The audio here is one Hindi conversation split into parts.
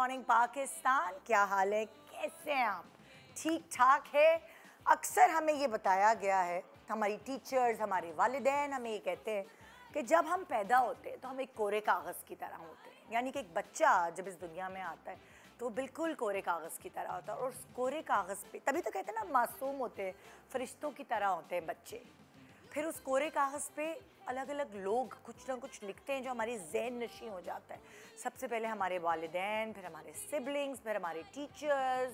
मॉर्निंग पाकिस्तान। क्या हाल है, कैसे हैं आप? ठीक ठाक है। अक्सर हमें ये बताया गया है, हमारी टीचर्स, हमारे वालिदैन हमें ये कहते हैं कि जब हम पैदा होते हैं तो हम एक कोरे कागज़ की तरह होते हैं। यानी कि एक बच्चा जब इस दुनिया में आता है तो बिल्कुल कोरे कागज़ की तरह होता है, और उस कोरे कागज़ पे तभी तो कहते हैं ना, मासूम होते हैं, फरिश्तों की तरह होते हैं बच्चे। फिर उस कोरे कागज़ पे अलग अलग लोग कुछ ना कुछ लिखते हैं जो हमारी ज़हन नशी हो जाता है। सबसे पहले हमारे वालिदैन, फिर हमारे सिबलिंग्स, फिर हमारे टीचर्स,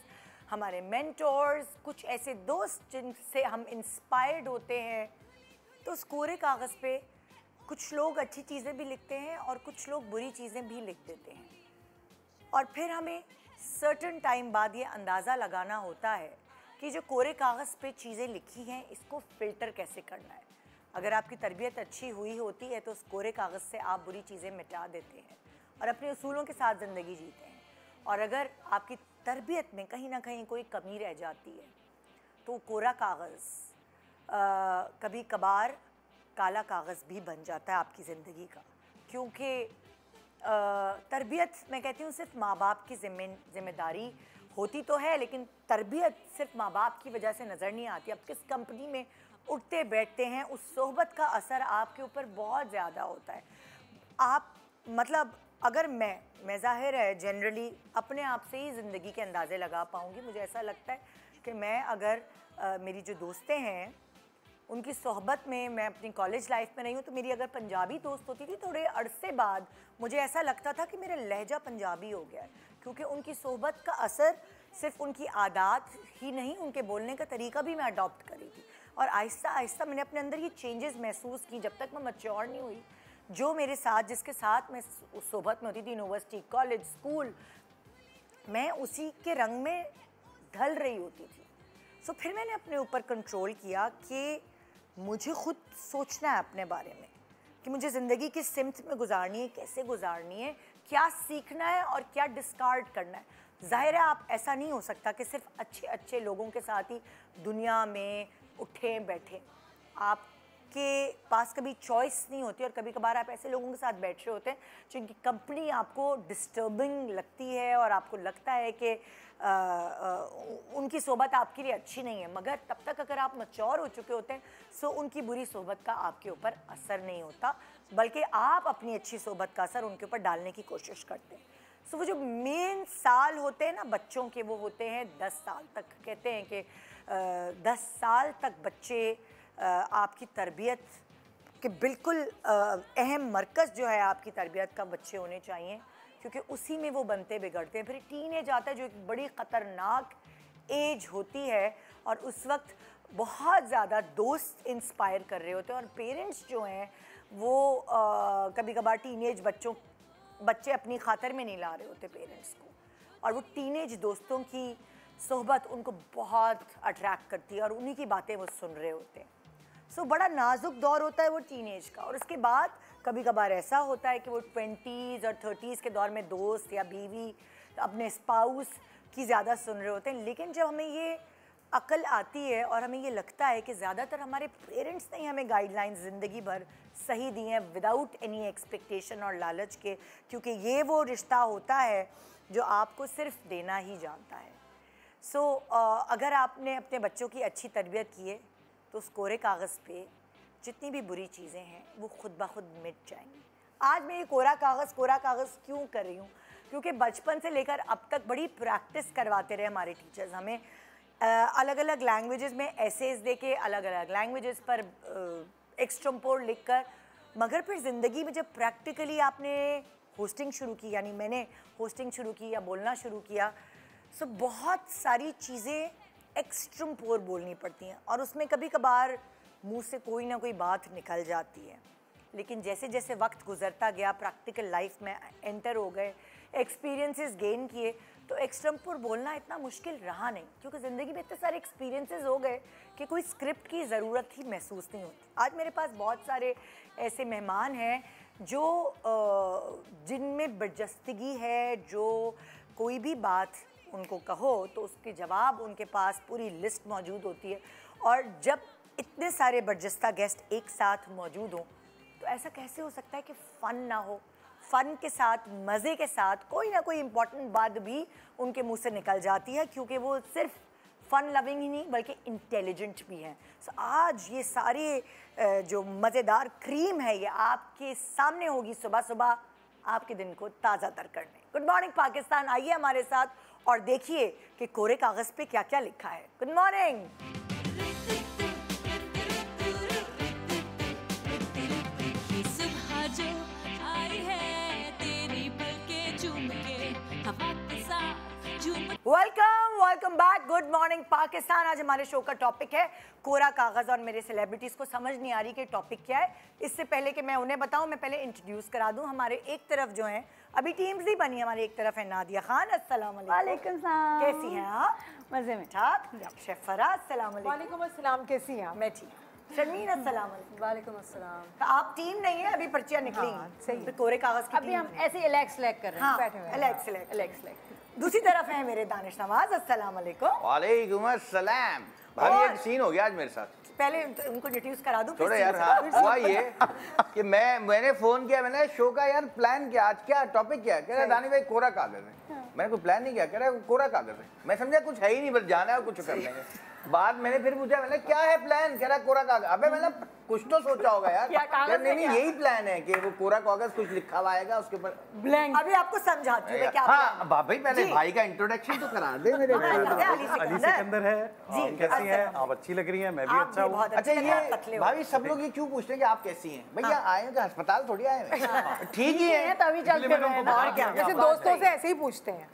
हमारे मेंटोर्स, कुछ ऐसे दोस्त जिनसे हम इंस्पायर्ड होते हैं। तो उस कोरे कागज़ पे कुछ लोग अच्छी चीज़ें भी लिखते हैं और कुछ लोग बुरी चीज़ें भी लिख देते हैं। और फिर हमें सर्टेन टाइम बाद ये अंदाज़ा लगाना होता है कि जो कोरे कागज़ पे चीज़ें लिखी हैं इसको फ़िल्टर कैसे करना है। अगर आपकी तरबियत अच्छी हुई होती है तो उस कोरे कागज़ से आप बुरी चीज़ें मिटा देते हैं और अपने उसूलों के साथ ज़िंदगी जीते हैं। और अगर आपकी तरबियत में कहीं ना कहीं कोई कमी रह जाती है तो कोरा कागज़ कभी कभार काला कागज़ भी बन जाता है आपकी ज़िंदगी का। क्योंकि तरबियत, मैं कहती हूँ, सिर्फ माँ बाप की ज़िम्मेदारी होती तो है, लेकिन तरबियत सिर्फ माँ बाप की वजह से नज़र नहीं आती। आप किस कंपनी में उठते बैठते हैं, उस सोहबत का असर आपके ऊपर बहुत ज़्यादा होता है। आप मतलब अगर मैं ज़ाहिर है जनरली अपने आप से ही ज़िंदगी के अंदाज़े लगा पाऊँगी। मुझे ऐसा लगता है कि मैं अगर मेरी जो दोस्तें हैं उनकी सोहबत में, मैं अपनी कॉलेज लाइफ में रही हूँ, तो मेरी अगर पंजाबी दोस्त होती थी, थोड़े अरसे बाद मुझे ऐसा लगता था कि मेरा लहजा पंजाबी हो गया है, क्योंकि उनकी सोहबत का असर सिर्फ उनकी आदत ही नहीं, उनके बोलने का तरीका भी मैं अडॉप्ट करी थी। और आहिस्ता आहिस्ता मैंने अपने अंदर ये चेंजेस महसूस की जब तक मैं मैच्योर नहीं हुई। जो मेरे साथ, जिसके साथ मैं उस सोहबत में होती थी, यूनिवर्सिटी, कॉलेज, स्कूल, मैं उसी के रंग में ढल रही होती थी। सो फिर मैंने अपने ऊपर कंट्रोल किया कि मुझे खुद सोचना है अपने बारे में कि मुझे ज़िंदगी किस सिमत में गुजारनी है, कैसे गुजारनी है, क्या सीखना है और क्या डिस्कार्ड करना है। ज़ाहिर है आप ऐसा नहीं हो सकता कि सिर्फ अच्छे अच्छे लोगों के साथ ही दुनिया में उठें बैठें। आपके पास कभी चॉइस नहीं होती और कभी कभार आप ऐसे लोगों के साथ बैठ रहे होते हैं जिनकी कंपनी आपको डिस्टर्बिंग लगती है और आपको लगता है कि उनकी सोहबत आपके लिए अच्छी नहीं है। मगर तब तक अगर आप मैच्योर हो चुके होते हैं सो उनकी बुरी सोहबत का आपके ऊपर असर नहीं होता, बल्कि आप अपनी अच्छी सोहबत का असर उनके ऊपर डालने की कोशिश करते हैं। सो वो जो मेन साल होते हैं ना बच्चों के, वो होते हैं 10 साल तक। कहते हैं कि 10 साल तक बच्चे आपकी तरबियत के बिल्कुल अहम मरकज़ जो है आपकी तरबियत का बच्चे होने चाहिए, क्योंकि उसी में वो बनते बिगड़ते हैं। फिर टीनेज आता है जो एक बड़ी ख़तरनाक एज होती है और उस वक्त बहुत ज़्यादा दोस्त इंस्पायर कर रहे होते हैं और पेरेंट्स जो हैं वो कभी कभार टीनेज बच्चे अपनी खातर में नहीं ला रहे होते पेरेंट्स को, और वो टीनेज दोस्तों की सोहबत उनको बहुत अट्रैक्ट करती है और उन्हीं की बातें वो सुन रहे होते हैं। सो बड़ा नाजुक दौर होता है वो टीनेज का। और उसके बाद कभी कभार ऐसा होता है कि वो 20s और 30s के दौर में दोस्त या बीवी, अपने स्पाउस की ज़्यादा सुन रहे होते हैं। लेकिन जब हमें ये अक्ल आती है और हमें ये लगता है कि ज़्यादातर हमारे पेरेंट्स ने हमें गाइडलाइंस ज़िंदगी भर सही दी हैं, विदाउट एनी एक्सपेक्टेशन और लालच के, क्योंकि ये वो रिश्ता होता है जो आपको सिर्फ देना ही जानता है। सो अगर आपने अपने बच्चों की अच्छी तरबियत की है तो उस कोरे कागज़ पे जितनी भी बुरी चीज़ें हैं वो खुद ब खुद मिट जाएंगी। आज मैं ये कोरा कागज़ क्यों कर रही हूँ? क्योंकि बचपन से लेकर अब तक बड़ी प्रैक्टिस करवाते रहे हमारे टीचर्स हमें, अलग अलग लैंग्वेजेस में एसेज दे के, अलग अलग लैंग्वेजेस पर एक्सट्रम्पोर लिख कर। मगर फिर ज़िंदगी में जब प्रैक्टिकली आपने होस्टिंग शुरू की, यानी मैंने होस्टिंग शुरू की या बोलना शुरू किया, सो बहुत सारी चीज़ें एक्सट्रम्पोर बोलनी पड़ती हैं और उसमें कभी कभार मुंह से कोई ना कोई बात निकल जाती है। लेकिन जैसे जैसे वक्त गुजरता गया, प्रैक्टिकल लाइफ में एंटर हो गए, एक्सपीरियंसेस गेन किए, तो एक्सट्रम्पोर बोलना इतना मुश्किल रहा नहीं, क्योंकि ज़िंदगी में इतने सारे एक्सपीरियंसेस हो गए कि कोई स्क्रिप्ट की ज़रूरत ही महसूस नहीं होती। आज मेरे पास बहुत सारे ऐसे मेहमान हैं जो जिनमें बर्जस्तगी है, जो कोई भी बात उनको कहो तो उसके जवाब उनके पास पूरी लिस्ट मौजूद होती है। और जब इतने सारे बर्जस्ता गेस्ट एक साथ मौजूद हों तो ऐसा कैसे हो सकता है कि फ़न ना हो, फन के साथ, मज़े के साथ कोई ना कोई इम्पॉर्टेंट बात भी उनके मुंह से निकल जाती है, क्योंकि वो सिर्फ फन लविंग ही नहीं बल्कि इंटेलिजेंट भी हैं। सो आज ये सारे जो मज़ेदार क्रीम है ये आपके सामने होगी सुबह सुबह आपके दिन को ताज़ा तर करने। गुड मॉर्निंग पाकिस्तान, आइए हमारे साथ और देखिए कि कोरे कागज़ पे क्या क्या लिखा है। Good morning. Welcome back. Good morning Pakistan. आज हमारे शो का टॉपिक है कोरा कागज़ और मेरे सेलिब्रिटीज़ को समझ नहीं आ रही कि टॉपिक क्या है। इससे पहले कि मैं उन्हें बताऊं, मैं पहले इंट्रोड्यूस करा दूं। हमारे एक तरफ जो हैं, अभी टीम्स नहीं बनी, हमारी एक तरफ है नादिया खान, अस्सलाम वालेकुम। कैसी हैं आप? मजे में। ठीक। शेफरा, अस्सलाम वालेकुम अस्सलाम। कैसी हैं आप? मैं ठीक। शर्मीन, अस्सलाम वालेकुम अस्सलाम। तो आप टीम नहीं है, अभी पर्चियां निकली। हाँ, सही। तो कोरे कागज़ की अभी हम ऐसे इलेक्ट सेलेक्ट कर रहे हैं, बैठे हुए हैं। Elect select. दूसरी तरफ है मेरे दानिश नवाज, अस्सलाम वालेकुम। वालेकुम अस्सलाम। भाभी एक सीन हो गया आज मेरे साथ। पहले उनको इंट्रोड्यूस करा दूं थोड़ा यार। हाँ, हुआ ये कि मैंने फोन किया, मैंने शो का यार प्लान किया, आज क्या टॉपिक क्या? कह रहा दानी भाई कोरा कागज है। मैंने कोई प्लान नहीं किया, कह रहा कोरा कागज है। मैं समझा कुछ है ही नहीं, बस जाना है कुछ कर लेंगे। बाद मैंने फिर पूछा, मैंने क्या है प्लान? कह रहा कोरा कागज। अबे मैंने कुछ तो सोचा होगा यार। नहीं यही प्लान है कि वो कोरा कागज कुछ लिखा हुआ आएगा, उसके ऊपर ब्लैंक। अभी आपको समझाती हूं मैं क्या। हाँ भाई, पहले भाई का इंट्रोडक्शन तो करा दे मेरे। अली सिकंदर है जी। कैसी हैं आप? अच्छी लग रही हैं, मैं भी अच्छा हूँ। अच्छा ये भाभी सब लोग ये क्यों पूछते हैं कि आप कैसी हैं? भैया आए हैं तो अस्पताल थोड़ी आए हैं, ठीक ही है तभी चलते हैं ना। और क्या, जैसे दोस्तों से ऐसे ही पूछते हैं।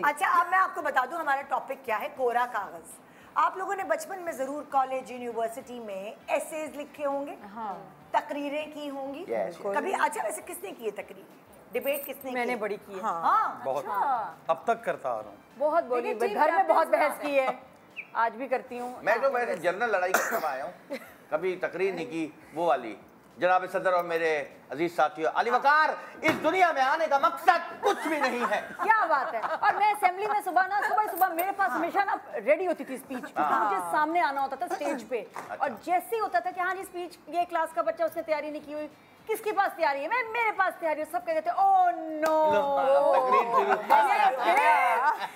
अच्छा अब मैं आपको बता दूं हमारा टॉपिक क्या है, कोरा कागज। आप लोगों ने बचपन में जरूर कॉलेज यूनिवर्सिटी में एसेज लिखे होंगे, तकरीरें की होंगी कभी। अच्छा वैसे किसने की है तकरीर? डिबेट किसने की? मैंने बड़ी की है। हाँ, बहुत अब तक करता आ रहा हूँ। बहुत बोली, घर में बहुत बहस की है, आज भी करती हूँ। मैं तो वैसे जनरल लड़ाई करके आया हूँ, कभी तकरीर नहीं की। वो वाली जनाब सदर और मेरे अजीज साथियों, अली वकार, इस दुनिया में आने का मकसद कुछ भी नहीं है। क्या बात है। और मैं असेंबली में सुबह मेरे पास हमेशा ना रेडी होती थी स्पीच, मुझे सामने आना होता था स्टेज पे। और जैसे ही होता था कि हाँ जी स्पीच, ये क्लास का बच्चा उसने तैयारी नहीं की हुई, किसके पास तैयारी है? मैं मेरे पास तैयारी है। सब कहते थे ओह नो,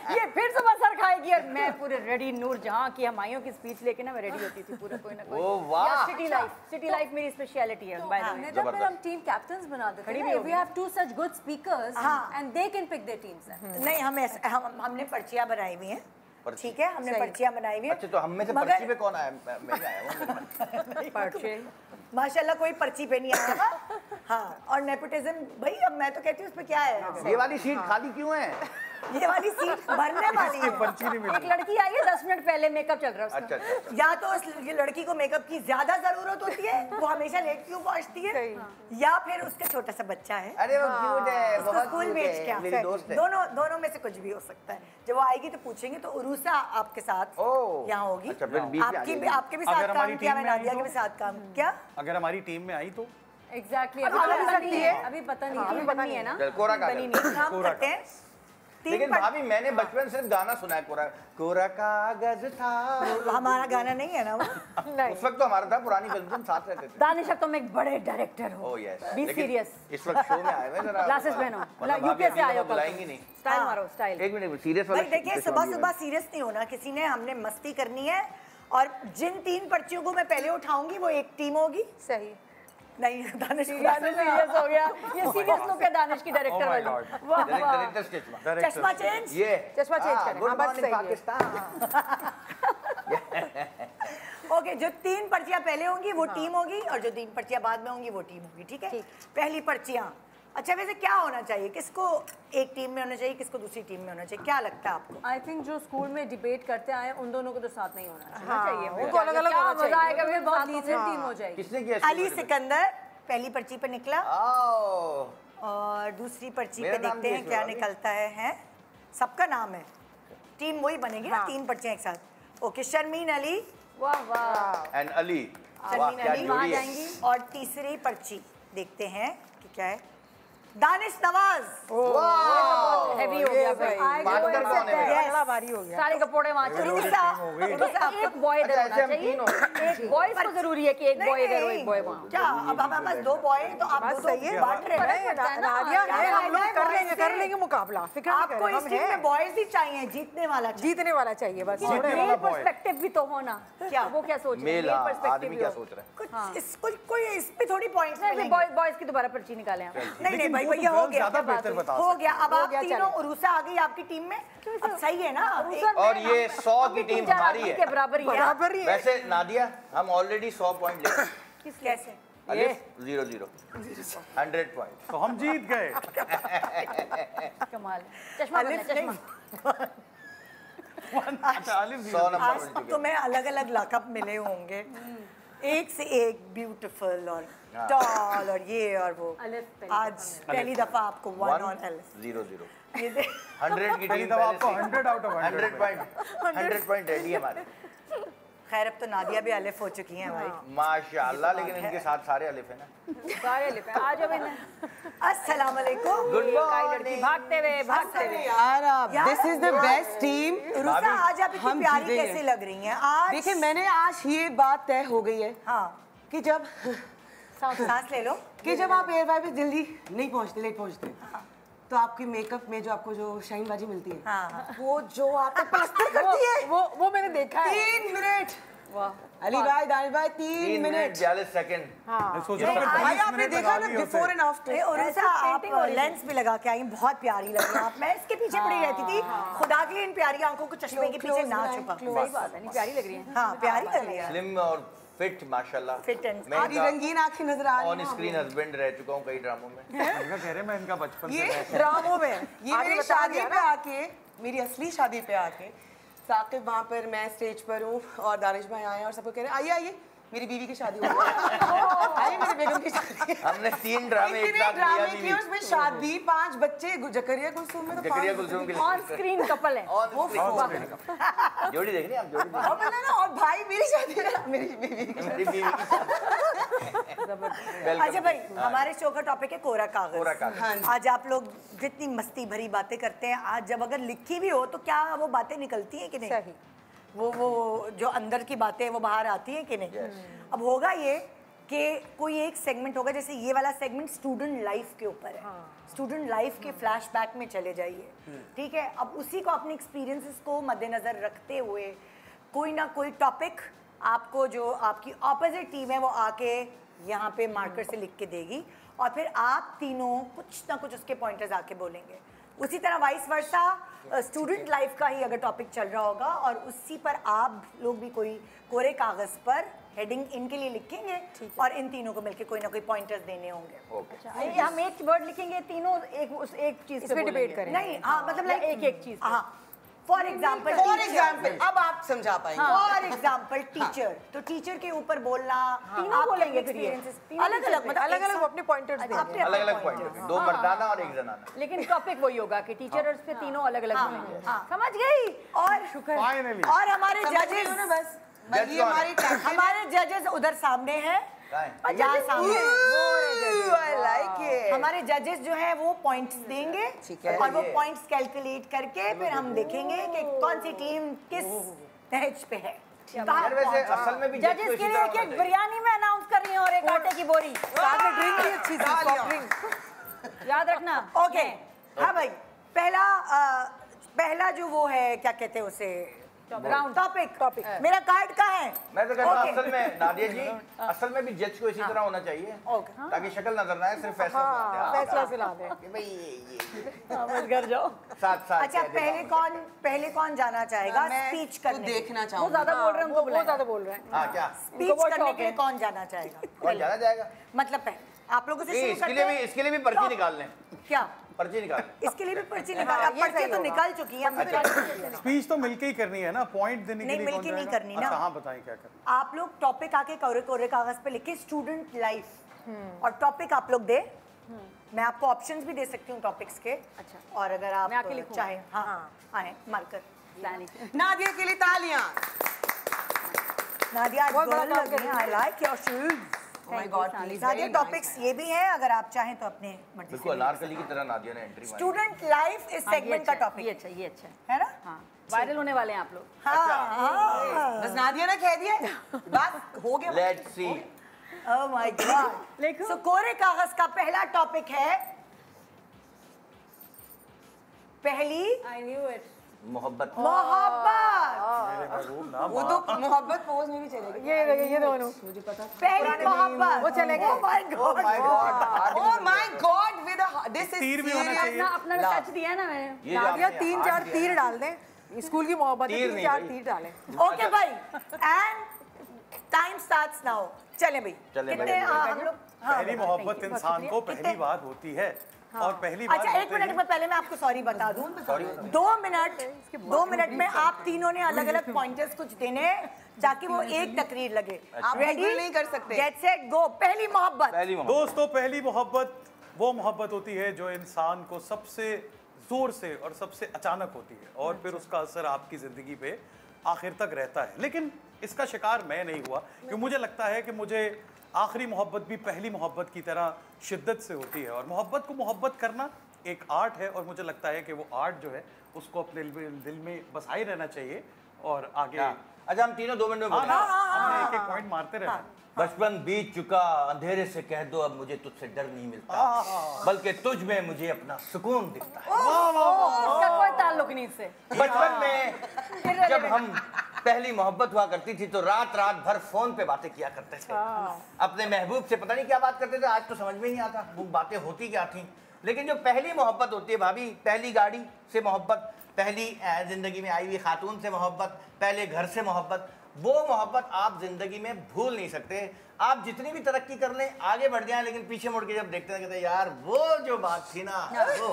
ये फिर सुबह सर खाएगी। और मैं पूरे रेडी, नूर जहां की हमायों की स्पीच लेके ना मैं रेडी होती थी पूरा कोई ना कोई। ओह वाह। सिटी लाइफ मेरी स्पेशलिटी है। बाय द वे फिर हम टीम कैप्टन्स बना देते हैं। We have to such good speakers and they can pick their teams. नहीं हमने पर्चियां बनाई हुई हैं, ठीक है, हमने पर्चियां बनाई हुई हैं। अच्छा तो हम में से पर्ची पे कौन आया? मैं आया हूँ। पर्चे माशाल्लाह कोई पर्ची पे नहीं आया। हाँ, और नेपोटिज्म भाई, अब मैं तो कहती हूँ उसमें क्या है। ये वाली सीट खाली क्यों है? ये वाली सीट भरने वाली है। पर्ची नहीं मिली। एक लड़की आई है 10 मिनट पहले, मेकअप चल रहा है उसका। अच्छा। या तो ये लड़की को मेकअप की ज्यादा जरूरत होती है, वो हमेशा लेट क्यों पहुंचती है, या फिर उसका छोटा सा बच्चा है, अरे वो क्यूट है, उसको बहुत स्कूल भेज के मेरी दोस्त है। दोनों में से कुछ भी हो सकता है। जब वो आएगी तो पूछेंगे। तो उरूसा आपके साथ यहाँ होगी। अच्छा, फिर बीच में आपके भी साथ काम किया, मैं नादिया के भी साथ काम किया। अगर हमारी टीम में आई तो एग्जैक्टली अभी पता नहीं है ना। कोरा कागज काम करते हैं। लेकिन भाभी मैंने बचपन सिर्फ गाना सुना है, कोरा कागज था। हमारा गाना नहीं है ना वो। उस वक्त तो हमारा था, पुरानी फिल्म तुम साथ रहते थे। दानिश अब तुम एक बड़े डायरेक्टर हो। Oh yes. Be serious. इस वक्त शो में आए हैं जरा। ग्लासेस पहनो, यूपीएस से आए हो, बुलाएंगी नहीं। स्टाइल मारो स्टाइल। एक मिनट, सीरियस वाला। भाई देखिए, सुबह सीरियस नहीं होना किसी ने, हमने मस्ती करनी है। और जिन 3 पर्चियों को मैं पहले उठाऊंगी वो एक टीम होगी। सही नहीं, दानिश सीरियस हो गया। ये सीरियस लुक है दानिश की डायरेक्टर वाली। वाह डायरेक्टर चश्मा चेंज। ये चश्मा चेंज करें। गुड हाँ, बस मॉर्निंग सही है। पाकिस्तान। ओके, जो 3 पर्चियां पहले होंगी वो टीम होगी, और जो 3 पर्चियां बाद में होंगी वो टीम होगी। ठीक है, पहली पर्चियां। अच्छा वैसे क्या होना चाहिए, किसको एक टीम में होना चाहिए, किसको दूसरी टीम में होना चाहिए, क्या लगता है आपको? आई थिंक जो स्कूल में डिबेट करते आए उन दोनों को तो साथ नहीं होना चाहिए। उनको अलग-अलग होना चाहिए। मजा आएगा, फिर बहुत लीजेंड टीम हो जाएगी। किसने किया? अली सिकंदर पहली पर्ची पे निकला, और दूसरी पर्ची पे देखते हैं क्या निकलता है। सबका नाम है, टीम वही बनेगी ना, 3 पर्चियां एक साथ। ओके, शर्मीन अली। वाह वाह। एंड अली। शर्मीन अली वहाँ जाएंगी। और तीसरी पर्ची देखते हैं कि क्या है। दानिश नवाज। हैवी हो गया भाई। पार्टनर कौन है? बड़ा भारी हो गया। सारे कपड़े वहाँ चले गए। एक बॉय इधर होना चाहिए। एक बॉय को जरूरी है कि एक बॉय इधर हो, एक बॉय वहाँ। क्या अब हमारे पास 2 बॉय हैं तो आप दो सही है, बांट रहे हैं। नादिया है, हम लोग कर लेंगे मुकाबला, फिक्र नहीं आपको इस टीम में बॉयज ही चाहिए, जीतने वाला चाहिए। जीतने वाला चाहिए बस। मेल पर्सपेक्टिव भी तो होना। क्या वो क्या सोच रहे हैं? मेल मेल आदमी क्या सोच रहा है? कुछ कोई इस पे थोड़ी पॉइंट्स मिलेंगे। बॉयज की दोबारा पर्ची निकालें आप। नहीं भाई भैया हो गया, ज्यादा बेहतर बता हो गया। अब आप तीनों उरुसा आ गई आपकी टीम में, अब सही है ना? और ये 100 की टीम हमारी है। बराबर ही है। वैसे नादिया हम ऑलरेडी 100 पॉइंट ले किस कैसे? अलिफ 0-0 100 पॉइंट। तो हम जीत गए। कमाल। चश्मा बदलना, चश्मा। 100 नंबर आज तुम्हें अलग अलग लकब मिले होंगे, एक से एक ब्यूटीफुल और टॉल और ये और वो। आज पहली दफा आपको 1 और L 0-0 ये 100 की टीम आपको 100 आउट ऑफ 100 पॉइंट रेडी है हमारे। खैर अब तो नादिया भी अलिफ हो चुकी हैं भाई माशाल्लाह, लेकिन इनके साथ सारे अलिफ है ना। सारे लिपे आ जाओ बहन। अस्सलाम वालेकुम। गुड लड़की भागते हुए यार this is the best team. रुसा आज आप इतनी हम प्यारी जीते हैं। कैसे लग रही हैं आज? देखिए मैंने आज ये बात तय हो गई है हाँ, कि जब सांस ले लो। आप एयरवाई पे जल्दी नहीं पहुंचते, लेट पहुंचते, तो आपके मेकअप में जो आपको जो शाइन बाजी मिलती है, हाँ। वो जो आपको प्लास्टर करती है, वो मैंने देखा है। 3 मिनट। अली भाई, दानिश भाई, 3 मिनट 40 सेकंड। भाई आपने देखा ना बिफोर एंड आफ्टर। और ऐसा आप लेंस भी लगा के आई, बहुत प्यारी लग रही हैं आप। मैं इसके पीछे पड़ी रहती थी, खुदा की इन प्यारी आंखों को चश्मे के पीछे ना छुपा। सही बात है, नहीं प्यारी लग रही है। हाँ प्यारी लग रही है। स्लिम और फिट माशाल्लाह। फिट एंड मैं मेरी रंगीन आंखें नजर आ रही ऑन स्क्रीन हस्बैंड रह चुका हूँ कई ड्रामों में। इनका कह रहे मैं इनका बचपन ये से ड्रामों में, ये मेरी शादी पे आके, मेरी असली शादी पे आके साकिब वहाँ पर, मैं स्टेज पर हूँ और दानिश भाई आए और सबको कह रहे हैं आइए आइए मेरी बीवी की शादी हो गई। आइए मेरी बेगम की शादी। हमने 3 ड्रामे एक इतने साथ ड्रामे किया किए, उसमें शादी, 5 बच्चे, जकरिया कुलसुम में तो जकरिया 5 कुलसुम के ऑन स्क्रीन कपल है। जोड़ी देखनी आप, जोड़ी और मैंने ना, और भाई मेरी शादी है, मेरी बीवी की शादी। मेरी बीवी की शादी। अच्छा भाई, हमारे शो का टॉपिक है कोरा कागज। कोरा कागज। आज आप लोग जितनी मस्ती भरी बातें करते हैं, आज जब अगर लिखी भी हो तो क्या वो बातें निकलती हैं कि नहीं? सही। वो जो अंदर की बातें हैं वो बाहर आती हैं कि नहीं? अब होगा ये कि कोई एक सेगमेंट होगा, जैसे ये वाला सेगमेंट स्टूडेंट लाइफ के ऊपर है। स्टूडेंट लाइफ के फ्लैशबैक में चले जाइए, ठीक है? अब उसी को अपने एक्सपीरियंसेस को मद्देनजर रखते हुए कोई ना कोई टॉपिक आपको, जो आपकी ऑपोजिट टीम है, वो आके यहाँ पे मार्कर से लिख के देगी और फिर आप तीनों कुछ ना कुछ उसके पॉइंटर्स आके बोलेंगे। उसी तरह वाइस वर्सा स्टूडेंट लाइफ का ही अगर टॉपिक चल रहा होगा और उसी पर आप लोग भी कोई कोरे कागज पर हेडिंग इनके लिए लिखेंगे और इन तीनों को मिलके कोई ना कोई पॉइंटर्स देने होंगे। अच्छा, हम एक वर्ड लिखेंगे, तीनों एक चीज पे डिबेट करेंगे। नहीं, हाँ मतलब लाइक एक चीज। हाँ, फॉर एग्जाम्पल अब आप समझा पाएंगे। फॉर एग्जाम्पल टीचर, तो टीचर के ऊपर बोलना, तीनों बोलेंगे फिर ये। अलग अलग, मतलब अलग अलग अपने पॉइंटर्स देंगे। अलग अलग पॉइंट, 2 मर्दाना और 1 जनाना। लेकिन टॉपिक वही होगा कि टीचर्स पे तीनों अलग अलग बोलेंगे। समझ गई? और शुक्र। फाइनली और हमारे जजेस ना बस Judge ये हमारी हमारे जजेस उधर सामने हैं, यहाँ सामने I like it। हमारे जजेस जो हैं वो पॉइंट्स देंगे है। और वो पॉइंट्स कैलकुलेट करके फिर हम देखेंगे कि कौन सी टीम किस नहज पे है। यार वैसे असल में भी जजेस के लिए एक बिरयानी में अनाउंस कर रही हूँ और एक आटे की बोरी। साथ में ड्रिंक भी अच्छी सी, सॉफ्ट ड्रिंक। याद रखना। ओके, हाँ भाई, पहला जो वो है, क्या कहते हैं उसे, राउंड टॉपिक। मेरा कार्ड कहाँ है? मैं तो कहता हूँ असल में नादिया जी, असल में भी जज को इसी तरह होना चाहिए ताकि शक्ल नजर ना आए, सिर्फ फैसला सुना दे। कि भाई ये बस घर जाओ। साथ अच्छा, पहले कौन जाना चाहेगा स्पीच करने? देखना वो चाहूँ। ज्यादा बोल रहे हैं, उनको बुलाएं। ज्यादा बोल रहे हैं। हाँ क्या स्पीच करने के लिए कौन जाना चाहेगा? कौन जाना जाएगा? मतलब पहले आप लोगों से नहीं, शुरू करते हैं। इसके लिए भी पर्ची निकाल लें। क्या? पर्ची निकाल। इसके लिए भी पर्ची निकाल। अब पर्ची तो निकल चुकी है। स्पीच तो मिलके ही करनी है ना, पॉइंट देने के नहीं, लिए मिलके नहीं करनी ना। अच्छा हाँ बताएं क्या करना। आप लोग टॉपिक आके कोरे कागज पे लिखे स्टूडेंट लाइफ और टॉपिक आप लोग दे। मैं आपको ऑप्शंस भी दे सकती हूँ टॉपिक्स के। अच्छा। और अगर आप मैं आके लिखूं? चाहें, हाँ आए मार्कर। नादिया के लिए तालियां। नादिया, बहुत बड़ा काम कर रही है। I like your shoes। My God please Sadia topics ये भी हैं, अगर आप चाहें तो अपने मर्जी बिल्कुल अनारकली की तरह नादिया ने एंट्री मारी। स्टूडेंट लाइफ इस सेगमेंट का टॉपिक ये अच्छा, ये अच्छा है ना। हाँ, वायरल होने वाले हैं आप लोग। हाँ, बस नादिया ने कह दिया बस हो गया। Let's see. Oh my god. So कोरे कागज का पहला टॉपिक है पहली I knew it. मोहब्बत। मोहब्बत। वो तो मोहब्बत पोज में भी चलेगी। ये दोनों मुझे पता था। पहली मोहब्बत वो चलेगा। ओह my God, oh my God with this is तीर भी होना चाहिए। अपना टच दिया ना मैंने। नादिया 3-4 तीर डाल दें, स्कूल की मोहब्बत तीर में नहीं 3-4 भाई। तीर डालें। ओके भाई, एंड टाइम स्टार्ट्स नाउ। चले भाई, चले कितने भाई। हम लोग पहली मोहब्बत इंसान को पहली बार होती है और पहली बार अच्छा एक मिनट में पहले मैं आपको सॉरी बता दूं। 2 मिनट में आप तीनों ने अलग अलग पॉइंटर्स कुछ देने ताकि वो एक तकरीर लगे। आप बिल्कुल नहीं कर सकते। Get set go. पहली मोहब्बत। पहली मोहब्बत। दोस्तों, पहली मोहब्बत वो मोहब्बत होती है जो इंसान को सबसे जोर से और सबसे अचानक होती है और फिर उसका असर आपकी जिंदगी पे आखिर तक रहता है। लेकिन इसका शिकार मैं नहीं हुआ क्योंकि मुझे लगता है कि मुझे आखिरी मोहब्बत भी पहली मोहब्बत की तरह शिद्दत से होती है और मोहब्बत को मोहब्बत करना एक आर्ट है और मुझे लगता है कि वो आर्ट जो है उसको अपने दिल में बसाए रहना चाहिए और आगे। अच्छा हम तीनों 2 मिनट में बोलेंगे। हमने एक पॉइंट मारते रहना। बचपन बीत चुका, अंधेरे से कह दो अब मुझे तुझसे डर नहीं मिलता, बल्कि तुझ में मुझे अपना सुकून दिखता है। इसका कोई ताल्लुक नहीं इससे। बचपन में जब हम पहली मोहब्बत हुआ करती थी तो रात रात भर फोन पे बातें किया करते थे। अपने महबूब से पता नहीं क्या बात करते थे, आज तो समझ में नहीं आता वो बातें होती क्या थी। लेकिन जो पहली मोहब्बत होती है भाभी, पहली गाड़ी से मोहब्बत, पहली जिंदगी में आई हुई खातून से मोहब्बत, पहले घर से मोहब्बत, वो मोहब्बत आप जिंदगी में भूल नहीं सकते। आप जितनी भी तरक्की कर लें, आगे बढ़ जाएं, लेकिन पीछे मुड़ के जब देखते हैं कहते हैं यार वो जो बात थी ना, वो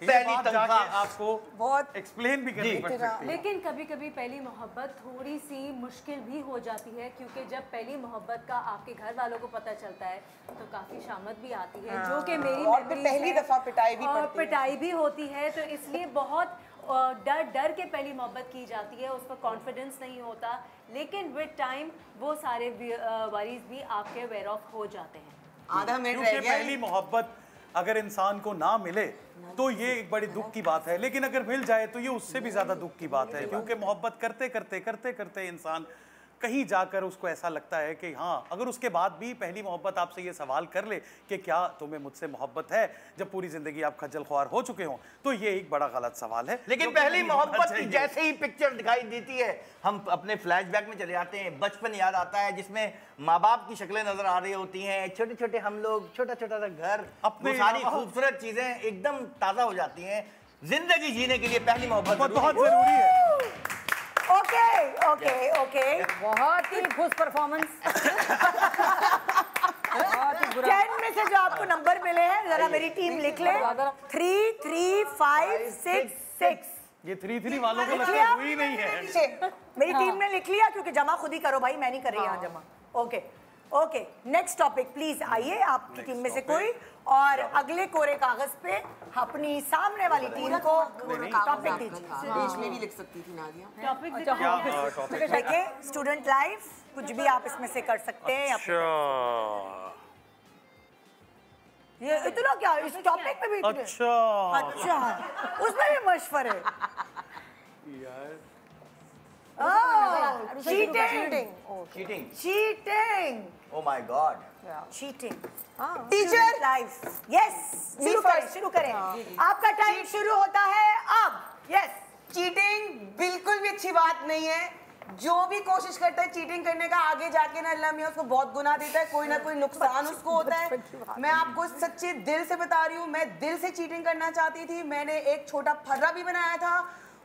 पहली तनख्वाह आपको बहुत एक्सप्लेन भी करनी पड़ सकती है। लेकिन कभी कभी पहली मोहब्बत थोड़ी सी मुश्किल भी हो जाती है क्योंकि जब पहली मोहब्बत का आपके घर वालों को पता चलता है तो काफी शामत भी आती है जो कि मेरी और फिर पहली दफा पिटाई भी पड़ती है। पिटाई भी होती है तो इसलिए बहुत डर के पहली मोहब्बत की जाती है, उस पर कॉन्फिडेंस नहीं होता। लेकिन विद टाइम वो सारे वरीज भी आपके वेयर ऑफ हो जाते हैं। आधा मिनट रह क्योंकि गया। पहली मोहब्बत अगर इंसान को ना मिले तो ये एक बड़ी दुख की बात है, लेकिन अगर मिल जाए तो ये उससे भी ज्यादा दुख की बात है क्योंकि मोहब्बत करते करते करते करते इंसान कहीं जाकर उसको ऐसा लगता है कि हाँ, अगर उसके बाद भी पहली मोहब्बत आपसे ये सवाल कर ले कि क्या तुम्हें मुझसे मोहब्बत है, जब पूरी जिंदगी आप खज्जल ख्वार हो चुके हों, तो ये एक बड़ा गलत सवाल है। लेकिन पहली मोहब्बत की जैसे ही पिक्चर दिखाई देती है हम अपने फ्लैशबैक में चले जाते हैं। बचपन याद आता है जिसमें माँ बाप की शक्लें नजर आ रही होती हैं, छोटे छोटे हम लोग, छोटा छोटा सा घर, अपनी सारी खूबसूरत चीजें एकदम ताज़ा हो जाती हैं। जिंदगी जीने के लिए पहली मोहब्बत बहुत जरूरी है। ओके ओके ओके, बहुत ही खुश परफॉर्मेंस। 10 में से जो आपको नंबर मिले हैं जरा मेरी टीम लिख ले। 3 3 5 6 6। ये 3-3 वालों को लगता है हुई नहीं है। मेरी टीम ने लिख लिया क्योंकि जमा खुद ही करो भाई, मैं नहीं कर रही यहाँ जमा। Okay okay, next topic please आइए आपकी टीम में से कोई, और अगले कोरे कागज पे अपनी सामने वाली टीम को टॉपिक दीजिए। बीच में भी लिख सकती थी नादिया। टॉपिक देखिए स्टूडेंट लाइफ, कुछ भी आप इसमें से कर सकते हैं। ये इतना क्या इस टॉपिक पे भी इतने? अच्छा उसमें भी मशवर है। Cheating. Cheating. Oh my God. Cheating. Teacher life. Yes, शुरू करें। आपका टाइम शुरू होता है अब। यस। चीटिंग बिल्कुल भी अच्छी बात नहीं है। जो भी कोशिश करता है चीटिंग करने का, आगे जाके ना अल्लाह मियां उसको बहुत गुनाह देता है, कोई ना कोई नुकसान उसको होता है। मैं आपको सच्चे दिल से बता रही हूँ, मैं दिल से चीटिंग करना चाहती थी। मैंने एक छोटा फर्रा भी बनाया था,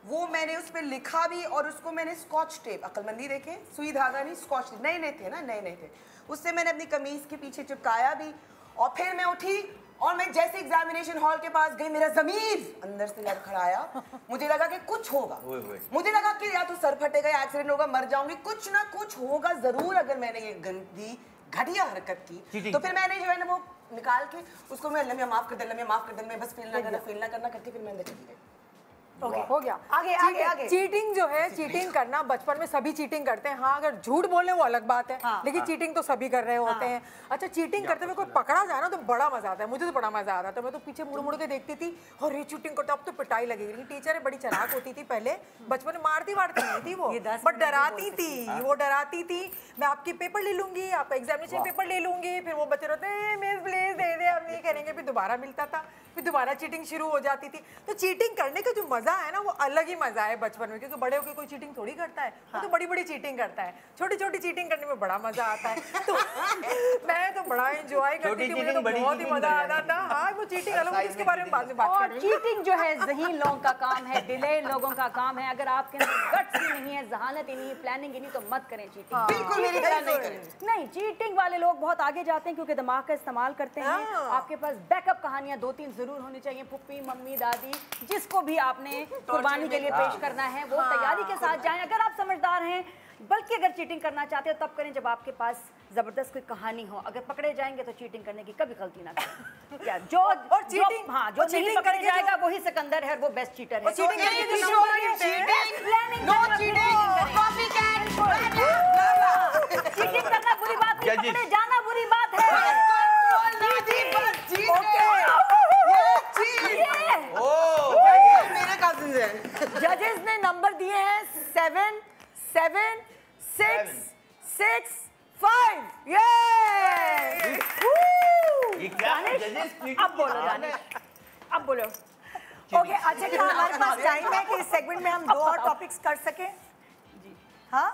वो मैंने उस पर लिखा भी, और उसको मैंने स्कॉच टेप, अक्लमंदी देखें, सुई धागा नहीं, स्कॉच टेप, नए थे ना, नए थे, उससे मैंने अपनी कमीज के पीछे चिपकाया भी। और फिर मैं उठी और मैं जैसे एग्जामिनेशन हॉल के पास गई, मेरा ज़मीर अंदर से लड़खड़ाया। मुझे लगा कि कुछ होगा, मुझे लगा कि या तो सर फटेगा या एक्सीडेंट होगा, मर जाऊंगी, कुछ ना कुछ होगा जरूर अगर मैंने ये गंदी घटिया हरकत की। तो फिर मैंने जो है ना वो निकाल के उसको मैं अल्लाह मियां माफ कर दे, अल्लाह मियां माफ कर दे, मैं बस फील ना करना करके फिर मैं अंदर चली गई। हो गया। आगे आगे आगे। चीटिंग जो है, चीटिंग करना बचपन में सभी चीटिंग करते हैं। हाँ, अगर झूठ बोले वो अलग बात है, लेकिन चीटिंग तो सभी कर रहे होते हैं। अच्छा, चीटिंग करते हुए कोई पकड़ा जाए ना तो बड़ा मजा आता है। मुझे तो बड़ा मजा आता था। मैं तो पीछे मुड़ मुड़ के देखती थी और ये चीटिंग करता, अब तो पिटाई लगेगी। लेकिन टीचर बड़ी चालाक होती थी पहले, बचपन में मारती नहीं थी वो, बट डराती थी। वो डराती थी, मैं आपकी पेपर ले लूंगी, आपका एग्जामिनेशन पेपर ले लूंगी। फिर वो बच्चे रहते हैं मिस प्लीज दे दे, हम नहीं करेंगे। फिर दोबारा मिलता था, फिर दोबारा चीटिंग शुरू हो जाती थी। तो चीटिंग करने का जो मजा है ना वो अलग ही मजा है बचपन में, क्योंकि बड़े होकर कोई चीटिंग थोड़ी करता है। वो तो बड़ी बड़ी चीटिंग करता है। छोटी छोटी चीटिंग करने में बड़ा मजा आता है। तो मैं तो बड़ा एंजॉय करती थी, मुझे तो बहुत ही मजा आता था। हाँ, वो चीटिंग अलग, इसके बारे में बाद में बात और करेंगे। चीटिंग जो है ज़हीन लोगों का काम है, डिले लोगों का काम है। अगर आपके अंदर गट्स ही नहीं है, जहानत ही नहीं है, प्लानिंग ही नहीं, तो मत करें चीटिंग। बिल्कुल मेरी तरह नहीं करें। नहीं, चीटिंग वाले लोग बहुत आगे जाते हैं क्योंकि दिमाग का इस्तेमाल करते हैं। आपके पास बैकअप कहानियां 2-3 जरूर होनी चाहिए। पुप्पी, मम्मी, दादी, जिसको भी आपने कुर्बानी के लिए पेश करना है वो तैयारी के साथ जाएं। अगर आप समझदार हैं, बल्कि अगर चीटिंग करना चाहते हो तब करें जब आपके पास जबरदस्त कोई कहानी हो। अगर पकड़े जाएंगे तो चीटिंग करने की कभी गलती ना करें। या जो और चीटिंग, हाँ, जो नहीं पकड़े जाएगा वही सिकंदर है, वो बेस्ट चीटर है। चीटिंग चीटिंग करना बुरी बात नहीं, पकड़े जाना बुरी बात है। मेरे कजिन्स हैं। जजेस ने नंबर दिए हैं 7, 7, 6, 6, 5। ये क्या जजेस? अब बोलो दानिश, अब बोलो। ओके, अच्छा, क्या हमारे पास टाइम है कि इस सेगमेंट में हम 2 और टॉपिक्स कर सकें? जी हाँ,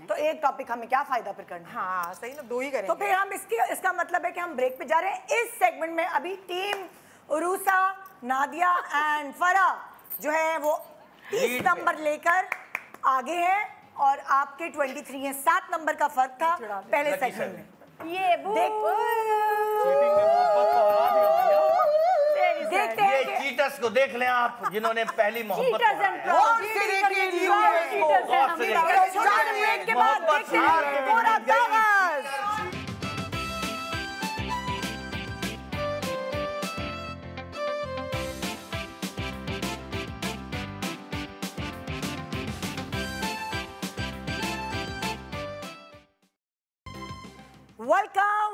तो एक टॉपिक हमें क्या फायदा फिर करना? हाँ सही ना, 2 ही करेंगे। तो फिर हम इसका मतलब है कि हम ब्रेक पे जा रहे हैं। इस सेगमेंट में अभी टीम उरूसा, नादिया एंड फरा जो है वो 30 नंबर लेकर आगे हैं और आपके 23 हैं। 7 नंबर का फर्क था पहले सेगमेंट में। ये देखते हैं ये चीटर्स को देख लें आप, जिन्होंने पहली मोहब्बत ब्रेक के बाद देखते हैं पूरा कागज।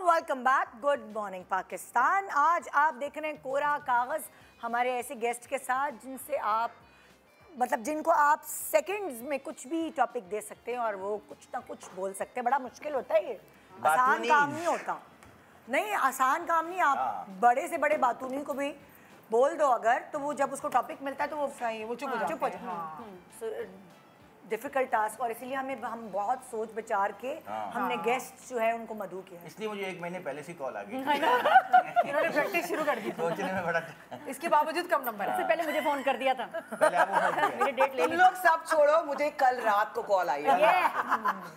Welcome back. Good morning Pakistan. आज आप देख रहे हैं कोरा कागज, हमारे ऐसे गेस्ट के साथ जिनसे आप जिनको आप सेकंड्स में कुछ भी टॉपिक दे सकते हैं और वो कुछ ना कुछ बोल सकते हैं। बड़ा मुश्किल होता है ये, आसान काम नहीं होता। नहीं, आसान काम नहीं। आप बड़े से बड़े बातूनी को भी बोल दो अगर, तो वो जब उसको टॉपिक मिलता है तो वो सही, वो चुप हो जाए। डिफिकल्ट टास्क, और इसीलिए हम बहुत सोच विचार के हमने गेस्ट जो है उनको मधु किया। इसलिए मुझे 1 महीने पहले से कॉल आ गई। इन्होंने प्रैक्टिस शुरू कर दी सोचने में बड़ा इसके बावजूद कम नंबर इससे पहले मुझे फोन कर दिया था। मेरी डेट ले तुम लोग सब छोड़ो, मुझे कल रात को कॉल आई है।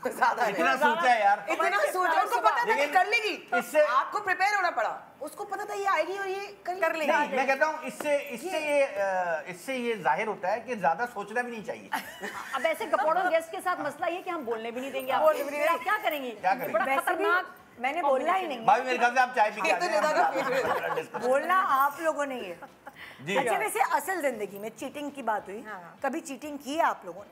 ज्यादा इतना सोचा है यार, इतना सोचा, उसको पता था कि कर लेगी। इससे आपको प्रिपेयर होना पड़ा। उसको पता था ये आएगी और ये कर लेगी। मैं कहता हूँ इससे ये जाहिर होता है कि ज्यादा सोचना भी नहीं चाहिए। अब ऐसे गपोड़ों गेस्ट के साथ मसला ये कि हम बोलने भी नहीं देंगे आपको। फिर आप क्या करेंगी? बड़ा खतरनाक। मैंने बोलना ही नहीं। भाभी मेरे ख्याल से आप चाय पी के आ जाए। बोलना आप लोगों ने ये। जी अच्छा, वैसे असल जिंदगी में चीटिंग की बात हुई, कभी चीटिंग की है आप लोगों ने?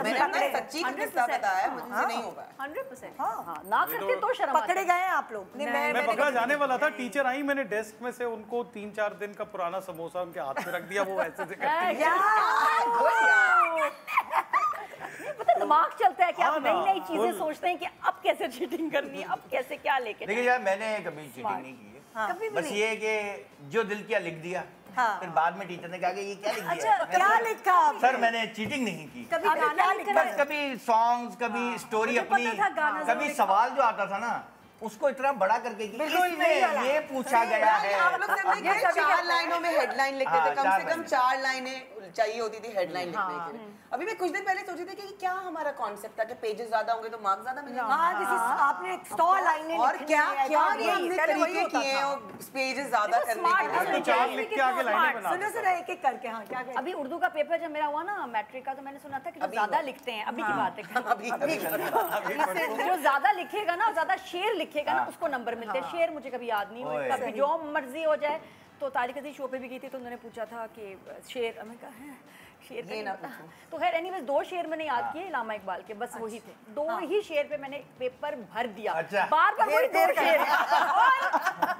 मैंने अपना सच्ची किस्सा बताया, मुझसे नहीं होगा। 100%। हाँ, ना करते तो शर्म आती है। पकड़े गए हैं आप लोग? मैं पकड़ा जाने वाला था। टीचर आई, मैंने डेस्क में से उनको 3-4 दिन का पुराना समोसा उनके हाथ में रख दिया। वो ऐसे से करती है। पता दिमाग चलता है कि आप हाँ ना, नई नई चीजें सोचते हैं कि अब कैसे चीटिंग करनी है, अब कैसे क्या लेके। देखिए यार, मैंने कभी चीटिंग नहीं की है। कभी भी बस ये है कि जो दिल किया लिख दिया। फिर बाद में टीचर ने कहा कि ये क्या लिख दिया? अच्छा, क्या लिखा आपने? सर मैंने चीटिंग नहीं की। कभी गाना लिखा? बस कभी सॉन्ग्स, कभी स्टोरी अपनी, कभी सवाल जो आता था ना उसको इतना बड़ा करके कि इसमें ये पूछा गया है। आप लोग सब नहीं, 4 लाइनों में हेडलाइन लिखते थे। कम से कम 4 लाइनें चाहिए होती थी हेडलाइन लिखने के लिए। अभी मैं कुछ दिन पहले सोची थी कि क्या हमारा कॉन्सेप्ट था कि पेजेस ज्यादा होंगे तो मार्क्स ज्यादा मिलेंगे। आपने 100 लाइनें और क्या क्या हमने हमने तरीके किए हैं और पेजेस ज्यादा करने के लिए। 4 लिख के आगे लाइनें बना। सुनो सुनो, एक एक करके। हाँ, क्या अभी उर्दू का पेपर जब मेरा हुआ ना मैट्रिक का, तो मैंने सुना था कि जो ज्यादा लिखते हैं, अभी की बात है, जो ज्यादा लिखेगा ना, ज्यादा शेर लिखेगा ना, उसको नंबर मिलते हैं। शेर मुझे कभी याद नहीं हुए, कभी जो मर्जी हो जाए। तो तारिक अजीज शो पे भी गई थी, तो उन्होंने पूछा था कि शेर, मैं कहा है शेर ये का ना नहीं पता। तो खैर एनीवेज 2 शेर मैंने याद किए इलामा इकबाल के, बस वही थे 2 ही शेर पे मैंने पेपर भर दिया। अच्छा। बार बार वही 2 शेर और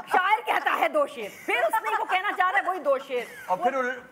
शायर कहता है 2 शेर, फिर उसने को कहना चाह रहा है वही 2 शेर, और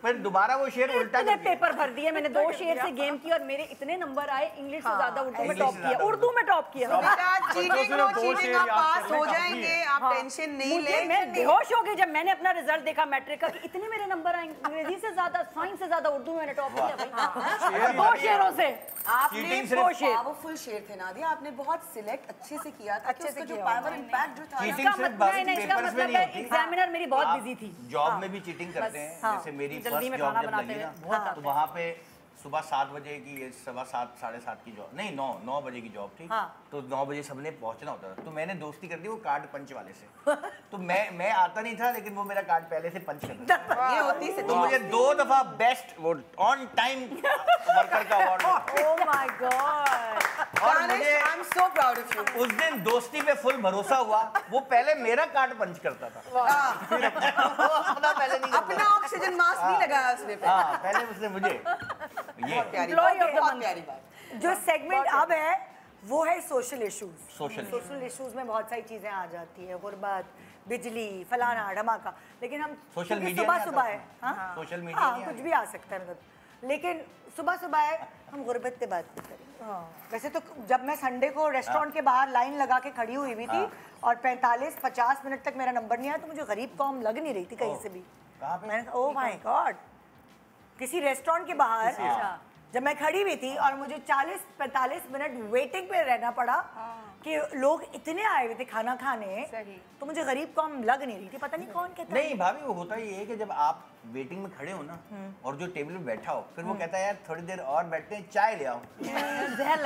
फिर दोबारा वो शेर उल्टा इतने कर दिया। पेपर भर दिए मैंने। 2 शेर से गेम की और मेरे इतने नंबर आए, इंग्लिश से ज्यादा उर्दू में इंग्लिश टॉप से किया, ज्यादा उर्दू में टॉप किया। बेटा चीटिंग सिर्फ हो, 2 चीटिंग शेर आप याद पास करने हो काफी जाएंगे, है। आप टेंशन नहीं मुझे ले। मैं बेहोश हो गई जब मैंने अपना रिजल्ट देखा मैट्रिक का कि इतने मेरे नंबर आए, अंग्रेजी से ज्यादा, साइंस से ज्यादा उर्दू में मैंने टॉप किया भाई। 2 शेरों से आपने चीटिंग सिर्फ पावरफुल शेर थे नादिया, आपने बहुत सिलेक्ट अच्छे से किया था, अच्छे से जो पावर इम्पैक्ट जो था ना, चीटिंग सिर्फ नहीं नहीं, इसका पेपर्स में मतलब नहीं है होती। एग्जामिनर मेरी बहुत आप बिजी थी। जॉब में भी चीटिंग करते हैं, हाँ, जैसे मेरी जल्दी फर्स्ट में जॉब खाना जब बनाते लगी हुए ना, बहुत तो आते हैं। वहाँ पे सुबह 7 बजे की, 7:15 7:30 की जॉब नहीं, 9 बजे की जॉब थी। हाँ। तो 9 बजे सबने पहुंचना होता था, तो मैंने दोस्ती कर दी वो कार्ड पंच वाले से। तो मैं आता नहीं था, लेकिन वो मेरा कार्ड पहले से पंच करता था। ये होती है तो मुझे 2 दफा बेस्ट वो ऑन टाइम वर्कर का अवार्ड मिला। ओह माय गॉड। और मुझे I am so proud of you. उस दिन दोस्ती पे फुल भरोसा हुआ, वो पहले मेरा कार्ड पंच करता था। वो अपना पहले नहीं करता अपना ऑक्सीजन मास्क नहीं लगाया उसने पे। हाँ, पहले उसने मुझे ये Employee of the बहुत month। प्यारी बात। जो सेगमेंट अब है वो है social issues. Social social issues में बहुत सारी चीजें आ जाती है, गुर्बत, बिजली, फलाना धमाका, लेकिन हम सोशल क्योंकि मीडिया सुबह नहीं सुबह आता है, हाँ सोशल मीडिया हाँ नहीं कुछ आता। भी आ सकता है मतलब, लेकिन सुबह सुबह है हम गुर्बत पे बात नहीं करेंगे। वैसे तो जब मैं संडे को रेस्टोरेंट के बाहर लाइन लगा के खड़ी हुई थी और 45-50 मिनट तक मेरा नंबर नहीं आया, तो मुझे गरीब कौम लग नहीं रही थी कहीं से भी। कहाँ पे? मैंने कहा ओह माय गॉड, किसी रेस्टोरेंट के बाहर जब मैं खड़ी हुई थी और मुझे 40-45 मिनट वेटिंग पे रहना पड़ा कि लोग इतने आए हुए थे खाना खाने, तो मुझे गरीब कौम लग नहीं रही थी। पता नहीं कौन कहता है। नहीं भाभी, वो होता ये है कि जब आप वेटिंग में खड़े हो ना और जो टेबल पे बैठा हो, फिर वो कहता है यार थोड़ी देर और बैठते हैं, चाय ले आओ।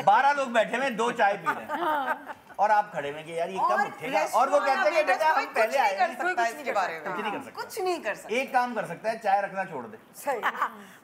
12 लोग बैठे हुए 2 चाय पी रहे हैं और आप खड़े में कि यार ये कब उठेगा, और वो कहते हैं कि बेटा हम पहले आए हैं। सकता है इसके बारे में, कुछ नहीं कर सकता। कुछ नहीं कर सकता। एक काम कर सकता है, चाय रखना छोड़ दे। सही।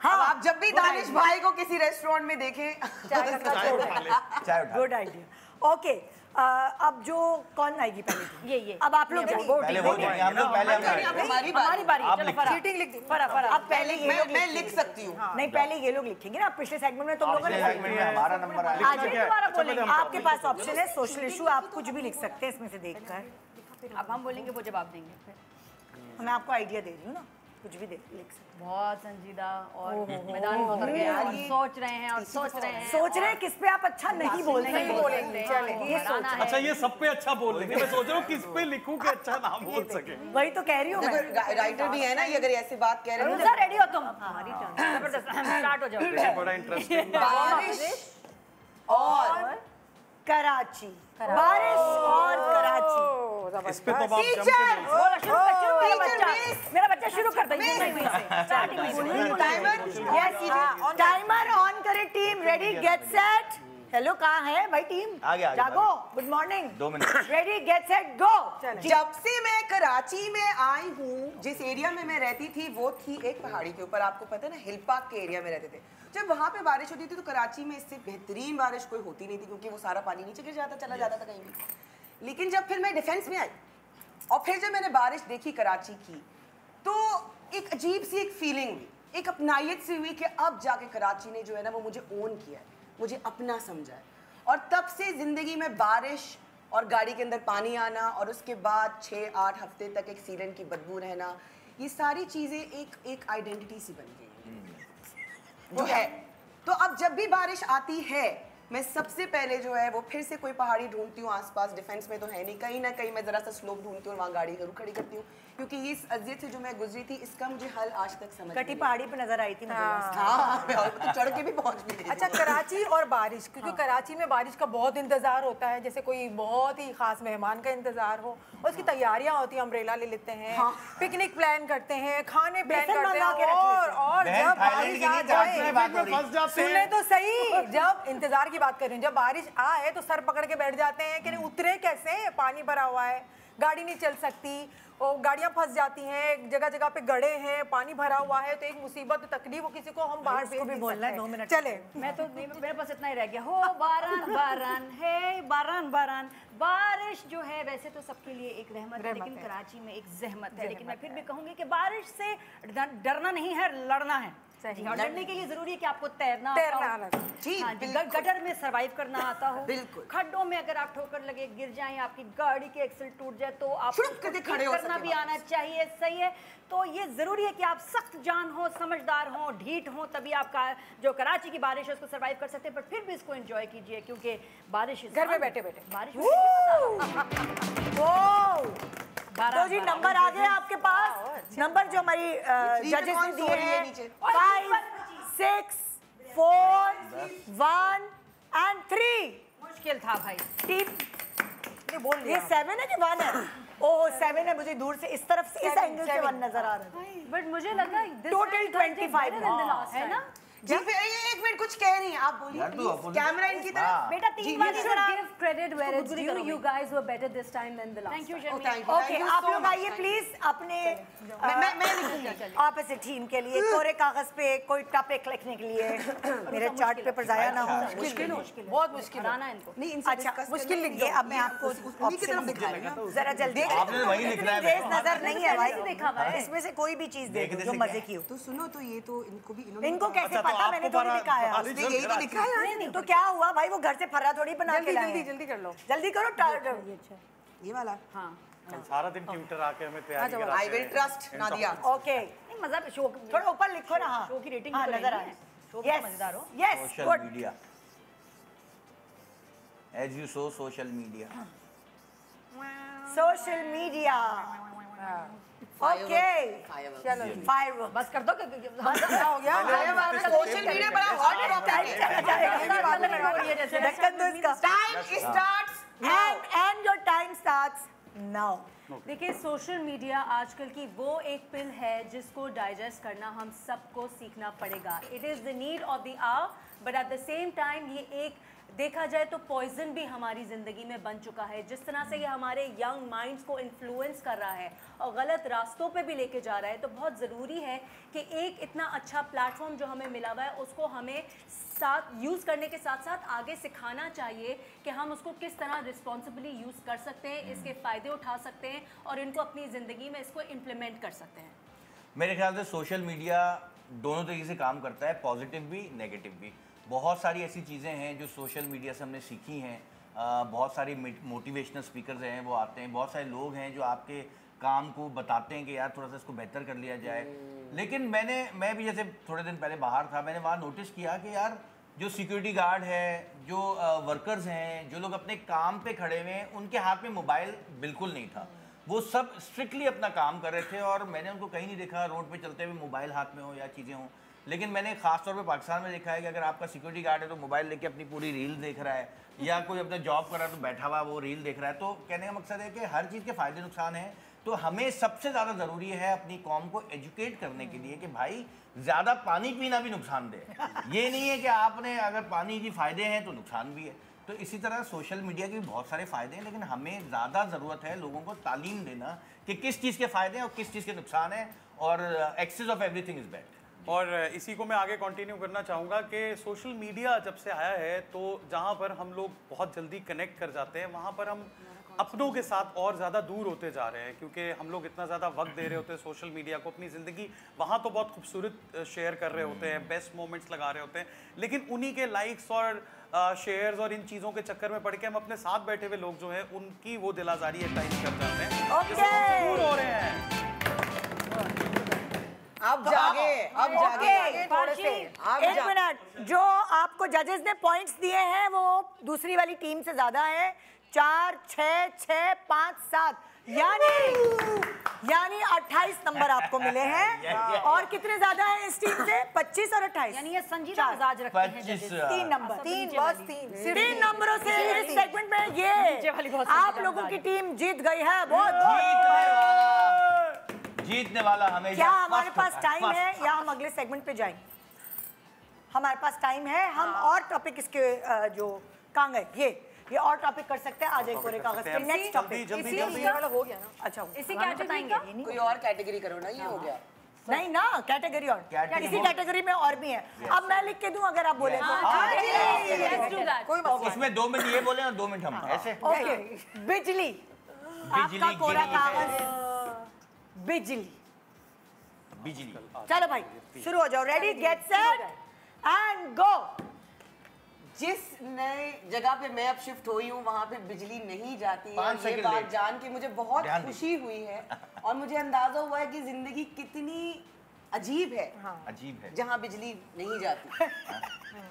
हाँ, आप जब भी दानिश भाई को किसी रेस्टोरेंट में देखें, चाय उठा गुड आइडिया। ओके, अब जो कौन आएगी पहले? ये अब आप लोग पहले वो देंगे हम लोग, पहले हम अब हमारी हमारी बारी, आप चलो लिखो। फरा चीटिंग लिख दी। फरा फरा। अब पहले ये लोग मैं लिखेंगे। लिख सकती हूँ। नहीं, पहले ये लोग लिखेंगे ना, पिछले सेगमेंट में तुम लोगों पिछले ने सेगमेंट में हमारा नंबर आया। आज क्या है? दोबारा अच्छा, पहले बोलेंगे। हम आपके पास ऑप्शन है सोशल इशू, आप कुछ भी लिख सकते हैं इसमें से देखकर। अब हम बोलेंगे वो जवाब देंगे। मैं आपको आइडिया दे रही हूँ ना, कुछ भी लिख सकते हैं। बहुत संजीदा और मैदान में उतर गए और सोच रहे हैं और सोच रहे हैं। सोच रहे हैं किस पे आप अच्छा नहीं बोल नहीं सकते। बोलेंगे, ये सोच अच्छा, ये सब पे अच्छा बोल रही है, मैं सोच रहा हूँ किस पे लिखूं कि अच्छा ना बोल सके। वही तो कह रही हूँ मैं। देखो राइटर भी है ना, ये अगर ऐसी बात कह रहे रुजा रेडी हो तुम? हमारी टर्न, जबरदस्त स्टार्ट हो जाओ। बड़ा इंटरेस्टिंग। बारिश और कराची, बारिश और कराची। इस पे तो आप जम के नहीं। बोलो, शुरू कर, शुरू कर, बच्चा। मिस। मेरा बच्चा शुरू करता है, ये नहीं से स्टार्टिंग में। टाइमर यस, टाइमर ऑन करे team, ready get set. Hello, कहाँ है भाई टीम? आगे, आगे, जागो, good morning. 2 minute. Ready get set go. जब से मैं कराची में आई हूँ, जिस एरिया में मैं रहती थी वो थी एक पहाड़ी के ऊपर, आपको पता है ना, हिल पार्क के एरिया में रहते थे। जब वहाँ पे बारिश होती थी तो कराची में इससे बेहतरीन बारिश कोई होती नहीं थी, क्योंकि वो सारा पानी नीचे गिर जाता, चला जाता था कहीं भी। लेकिन जब फिर मैं डिफेंस में आई और फिर जब मैंने बारिश देखी कराची की, तो एक अजीब सी एक फीलिंग हुई, एक अपनायत सी हुई कि अब जाके कराची ने जो है ना वो मुझे ओन किया है, मुझे अपना समझा है। और तब से ज़िंदगी में बारिश और गाड़ी के अंदर पानी आना और उसके बाद 6-8 हफ्ते तक एक सीलन की बदबू रहना, ये सारी चीज़ें एक आइडेंटिटी सी बन गई जो है। तो अब जब भी बारिश आती है, मैं सबसे पहले जो है वो फिर से कोई पहाड़ी ढूंढती हूँ आसपास। डिफेंस में तो है नहीं, कहीं ना कहीं मैं ज़रा सा स्लोप ढूंढती हूँ, वहाँ गाड़ी जरूर खड़ी करती हूँ, क्योंकि इस अजियत से जो मैं गुजरी थी इसका मुझे हल आज तक समझ कटी नहीं पहाड़ी पे नजर आई थी मुझे। हाँ, तो चढ़ के भी पहुंच भी गई। अच्छा, कराची और बारिश, क्योंकि कराची में बारिश का बहुत इंतजार होता है, जैसे कोई बहुत ही खास मेहमान का इंतजार हो और उसकी तैयारियां होती हैं, अम्ब्रेला ले लेते हैं, पिकनिक प्लान करते हैं, खाने प्लान बेसन करते मंगा के हैं, रख और बहन, जब थाईलैंड बारिश की आ नहीं, जाए, ट्रैफिक में फंस जाते सुनने हैं। तो सही, जब इंतजार की बात कर रही हूँ, जब बारिश आए तो सर पकड़ के बैठ जाते हैं कि नहीं उतरे कैसे, पानी भरा हुआ है, गाड़ी नहीं चल सकती और गाड़ियां फंस जाती हैं, जगह जगह पे गड्ढे हैं, पानी भरा हुआ है, तो एक मुसीबत तकलीफ हो किसी को, हम बाहर भेज भी बोलना है 2 मिनट। चले मैं तो मेरे पास इतना ही रह गया हो। बारान बारान है, बारान बारान। बारिश जो है वैसे तो सबके लिए एक रहमत है, लेकिन कराची में एक जहमत है। लेकिन मैं फिर भी कहूंगी कि बारिश से डरना नहीं है, लड़ना है। और लड़ने के लिए जरूरी है कि आपको तैरना आना जी, गटर में सरवाइव करना आता हो। बिल्कुल। खड्डों में अगर आप ठोकर लगे गिर जाएं, आपकी गाड़ी के एक्सल टूट जाए, तो आप खड़े करना भी आना चाहिए। सही है। तो ये जरूरी है कि आप सख्त जान हो, समझदार हो, ढीठ हो, तभी आपका जो कराची की बारिश है उसको सरवाइव कर सकते हैं। पर फिर भी इसको एंजॉय कीजिए, क्योंकि बारिश घर में बैठे बैठे बारिश तो जी नंबर आ गया आपके पास। नंबर जो हमारी जजेस ने दिए हैं 5, 6, 4, 1 and 3। मुश्किल था भाई। टीम बोल ये 7 है कि 1 है? ओह 7 है, मुझे दूर से इस तरफ से इस एंगल से 1 नजर आ रहा है। बट मुझे लगा टोटल 25 है ना। जी फिर एक मिनट कुछ कह रही हैं आप, बोलिए कैमरा इनकी तरफ। बेटा 3 बार give credit where it's due. You guys were better this time than the last. Thank you time. Okay आप लोग आइए प्लीज अपने ऑपोजिट टीम के लिए कोरे कागज पे कोई टॉपिक लिखने के लिए। मेरे चार्ट पेपर जाया ना हो। मुश्किल बहुत मुश्किल आना इनको। नहीं इनसे अच्छा मुश्किल लिख ये अब मैं आपको उन्हीं की तरफ दिखा रही हूं। जरा जल्दी आपने वही लिखना है। तेज नजर नहीं है भाई, देखा हुआ है। इसमें से कोई भी चीज दे दो जो मजे की हो। तो सुनो, तो ये तो इनको भी इनको कैसे पता? मैंने तो नहीं दिखाया। यही तो लिखा है। तो क्या हुआ भाई, वो घर से फर्रा थोड़ी बना के लाए। जल्दी कर लो, जल्दी करो। ये वाला। हाँ सारा दिन ट्विटर आके हमें तैयारी कराते I will trust Nadia. Okay नहीं मजा शो थोड़ा ऊपर लिखो ना। हाँ शो की रेटिंग हाँ, नजर आए। मजेदार हो। Yes social good. Media as you so social media social media okay चलो फायरवर्क बस कर दो हो गया। सोशल मीडिया बड़ा हॉट टॉपिक है। ढक्कन दो इसका। Time starts and your time starts now। देखिए सोशल मीडिया आजकल की वो एक पिल है जिसको डाइजेस्ट करना हम सबको सीखना पड़ेगा। It is the need of the hour, but at the same time ये एक देखा जाए तो पॉइजन भी हमारी ज़िंदगी में बन चुका है। जिस तरह से ये हमारे यंग माइंड्स को इन्फ्लुएंस कर रहा है और गलत रास्तों पे भी लेके जा रहा है, तो बहुत ज़रूरी है कि एक इतना अच्छा प्लेटफॉर्म जो हमें मिला हुआ है उसको हमें साथ यूज़ करने के साथ साथ आगे सिखाना चाहिए कि हम उसको किस तरह रिस्पॉन्सिबली यूज़ कर सकते हैं, इसके फ़ायदे उठा सकते हैं और इनको अपनी ज़िंदगी में इसको इम्प्लीमेंट कर सकते हैं। मेरे ख्याल से सोशल मीडिया दोनों तरीके से काम करता है, पॉजिटिव भी नेगेटिव भी। बहुत सारी ऐसी चीज़ें हैं जो सोशल मीडिया से हमने सीखी हैं। बहुत सारी मोटिवेशनल स्पीकर्स हैं, वो आते हैं। बहुत सारे लोग हैं जो आपके काम को बताते हैं कि यार थोड़ा सा इसको बेहतर कर लिया जाए। लेकिन मैं भी जैसे थोड़े दिन पहले बाहर था, मैंने वहाँ नोटिस किया कि यार जो सिक्योरिटी गार्ड है, जो वर्कर्स हैं, जो लोग अपने काम पे खड़े हुए हैं, उनके हाथ में मोबाइल बिल्कुल नहीं था। वो सब स्ट्रिक्टली अपना काम कर रहे थे और मैंने उनको कहीं नहीं देखा रोड पे चलते हुए मोबाइल हाथ में हो या चीज़ें हों। लेकिन मैंने खास तौर पे पाकिस्तान में देखा है कि अगर आपका सिक्योरिटी गार्ड है तो मोबाइल लेके अपनी पूरी रील देख रहा है, या कोई अपना जॉब कर रहा है तो बैठा हुआ वो रील देख रहा है। तो कहने का मकसद है कि हर चीज़ के फ़ायदे नुकसान हैं। तो हमें सबसे ज़्यादा ज़रूरी है अपनी कौम को एजुकेट करने के लिए कि भाई ज़्यादा पानी पीना भी नुकसान दे। ये नहीं है कि आपने अगर पानी के फ़ायदे हैं तो नुकसान भी है। तो इसी तरह सोशल मीडिया के भी बहुत सारे फ़ायदे हैं, लेकिन हमें ज़्यादा ज़रूरत है लोगों को तालीम देना कि किस चीज़ के फ़ायदे हैं और किस चीज़ के नुकसान हैं, और excess of everything is bad. और इसी को मैं आगे कंटिन्यू करना चाहूँगा कि सोशल मीडिया जब से आया है तो जहाँ पर हम लोग बहुत जल्दी कनेक्ट कर जाते हैं, वहाँ पर हम अपनों के साथ और ज़्यादा दूर होते जा रहे हैं, क्योंकि हम लोग इतना ज़्यादा वक्त दे रहे होते हैं सोशल मीडिया को। अपनी ज़िंदगी वहाँ तो बहुत खूबसूरत शेयर कर रहे होते हैं, बेस्ट मोमेंट्स लगा रहे होते हैं, लेकिन उन्हीं के लाइक्स और शेयर्स और इन चीज़ों के चक्कर में पड़ के हम अपने साथ बैठे हुए लोग जो हैं उनकी वो दिलाजारी एक टाइम कर जाते हैं, जिससे हम दूर हो रहे हैं। अब जागे, अब जागे थोड़े से। एक मिनट, जो आपको जजेस ने पॉइंट्स दिए हैं वो दूसरी वाली टीम से ज्यादा है। 4, 6, 6, 5, 7 यानी 28 नंबर आपको मिले हैं। और कितने ज्यादा हैं इस टीम से? 25 और 28 यानी ये संजीदा मिजाज रखते हैं जजेस। 3 नंबर, 3 नंबरों से इस सेगमेंट में नीचे वाली ये बहुत आप लोगों की टीम जीत गई है। बहुत जीतने वाला हमेशा। क्या हमारे पास टाइम है या हम अगले सेगमेंट पे जाएं? हमारे पास टाइम है, हम और टॉपिक इसके जो कहाँ गए ये ये और टॉपिक कर सकते हैं आ जाए कोरे कागज पे नेक्स्ट टॉपिक जल्दी ये वाला हो गया ना। अच्छा इसी कैटेगरी का कोई और कैटेगरी करो ना, ये हो गया। नहीं ना कैटेगरी और इसी कैटेगरी में और भी है अब मैं लिख के दूं अगर आप बोले तो लेट्स डू दैट। कोई मसला इसमें 2 मिनट ये बोले और 2 मिनट हम ऐसे ओके बिजली आपका कोरा कागज बिजली चलो भाई शुरू हो जाओ रेडी गेट सेट एंड गो जिस नए जगह पे मैं अब शिफ्ट हुई हूँ वहाँ पे बिजली नहीं जाती है। 5 ये सेकंड बात लेट। जान के मुझे बहुत ध्यान खुशी हुई है और मुझे अंदाजा हुआ है कि जिंदगी कितनी अजीब है अजीब है जहाँ बिजली नहीं जाती।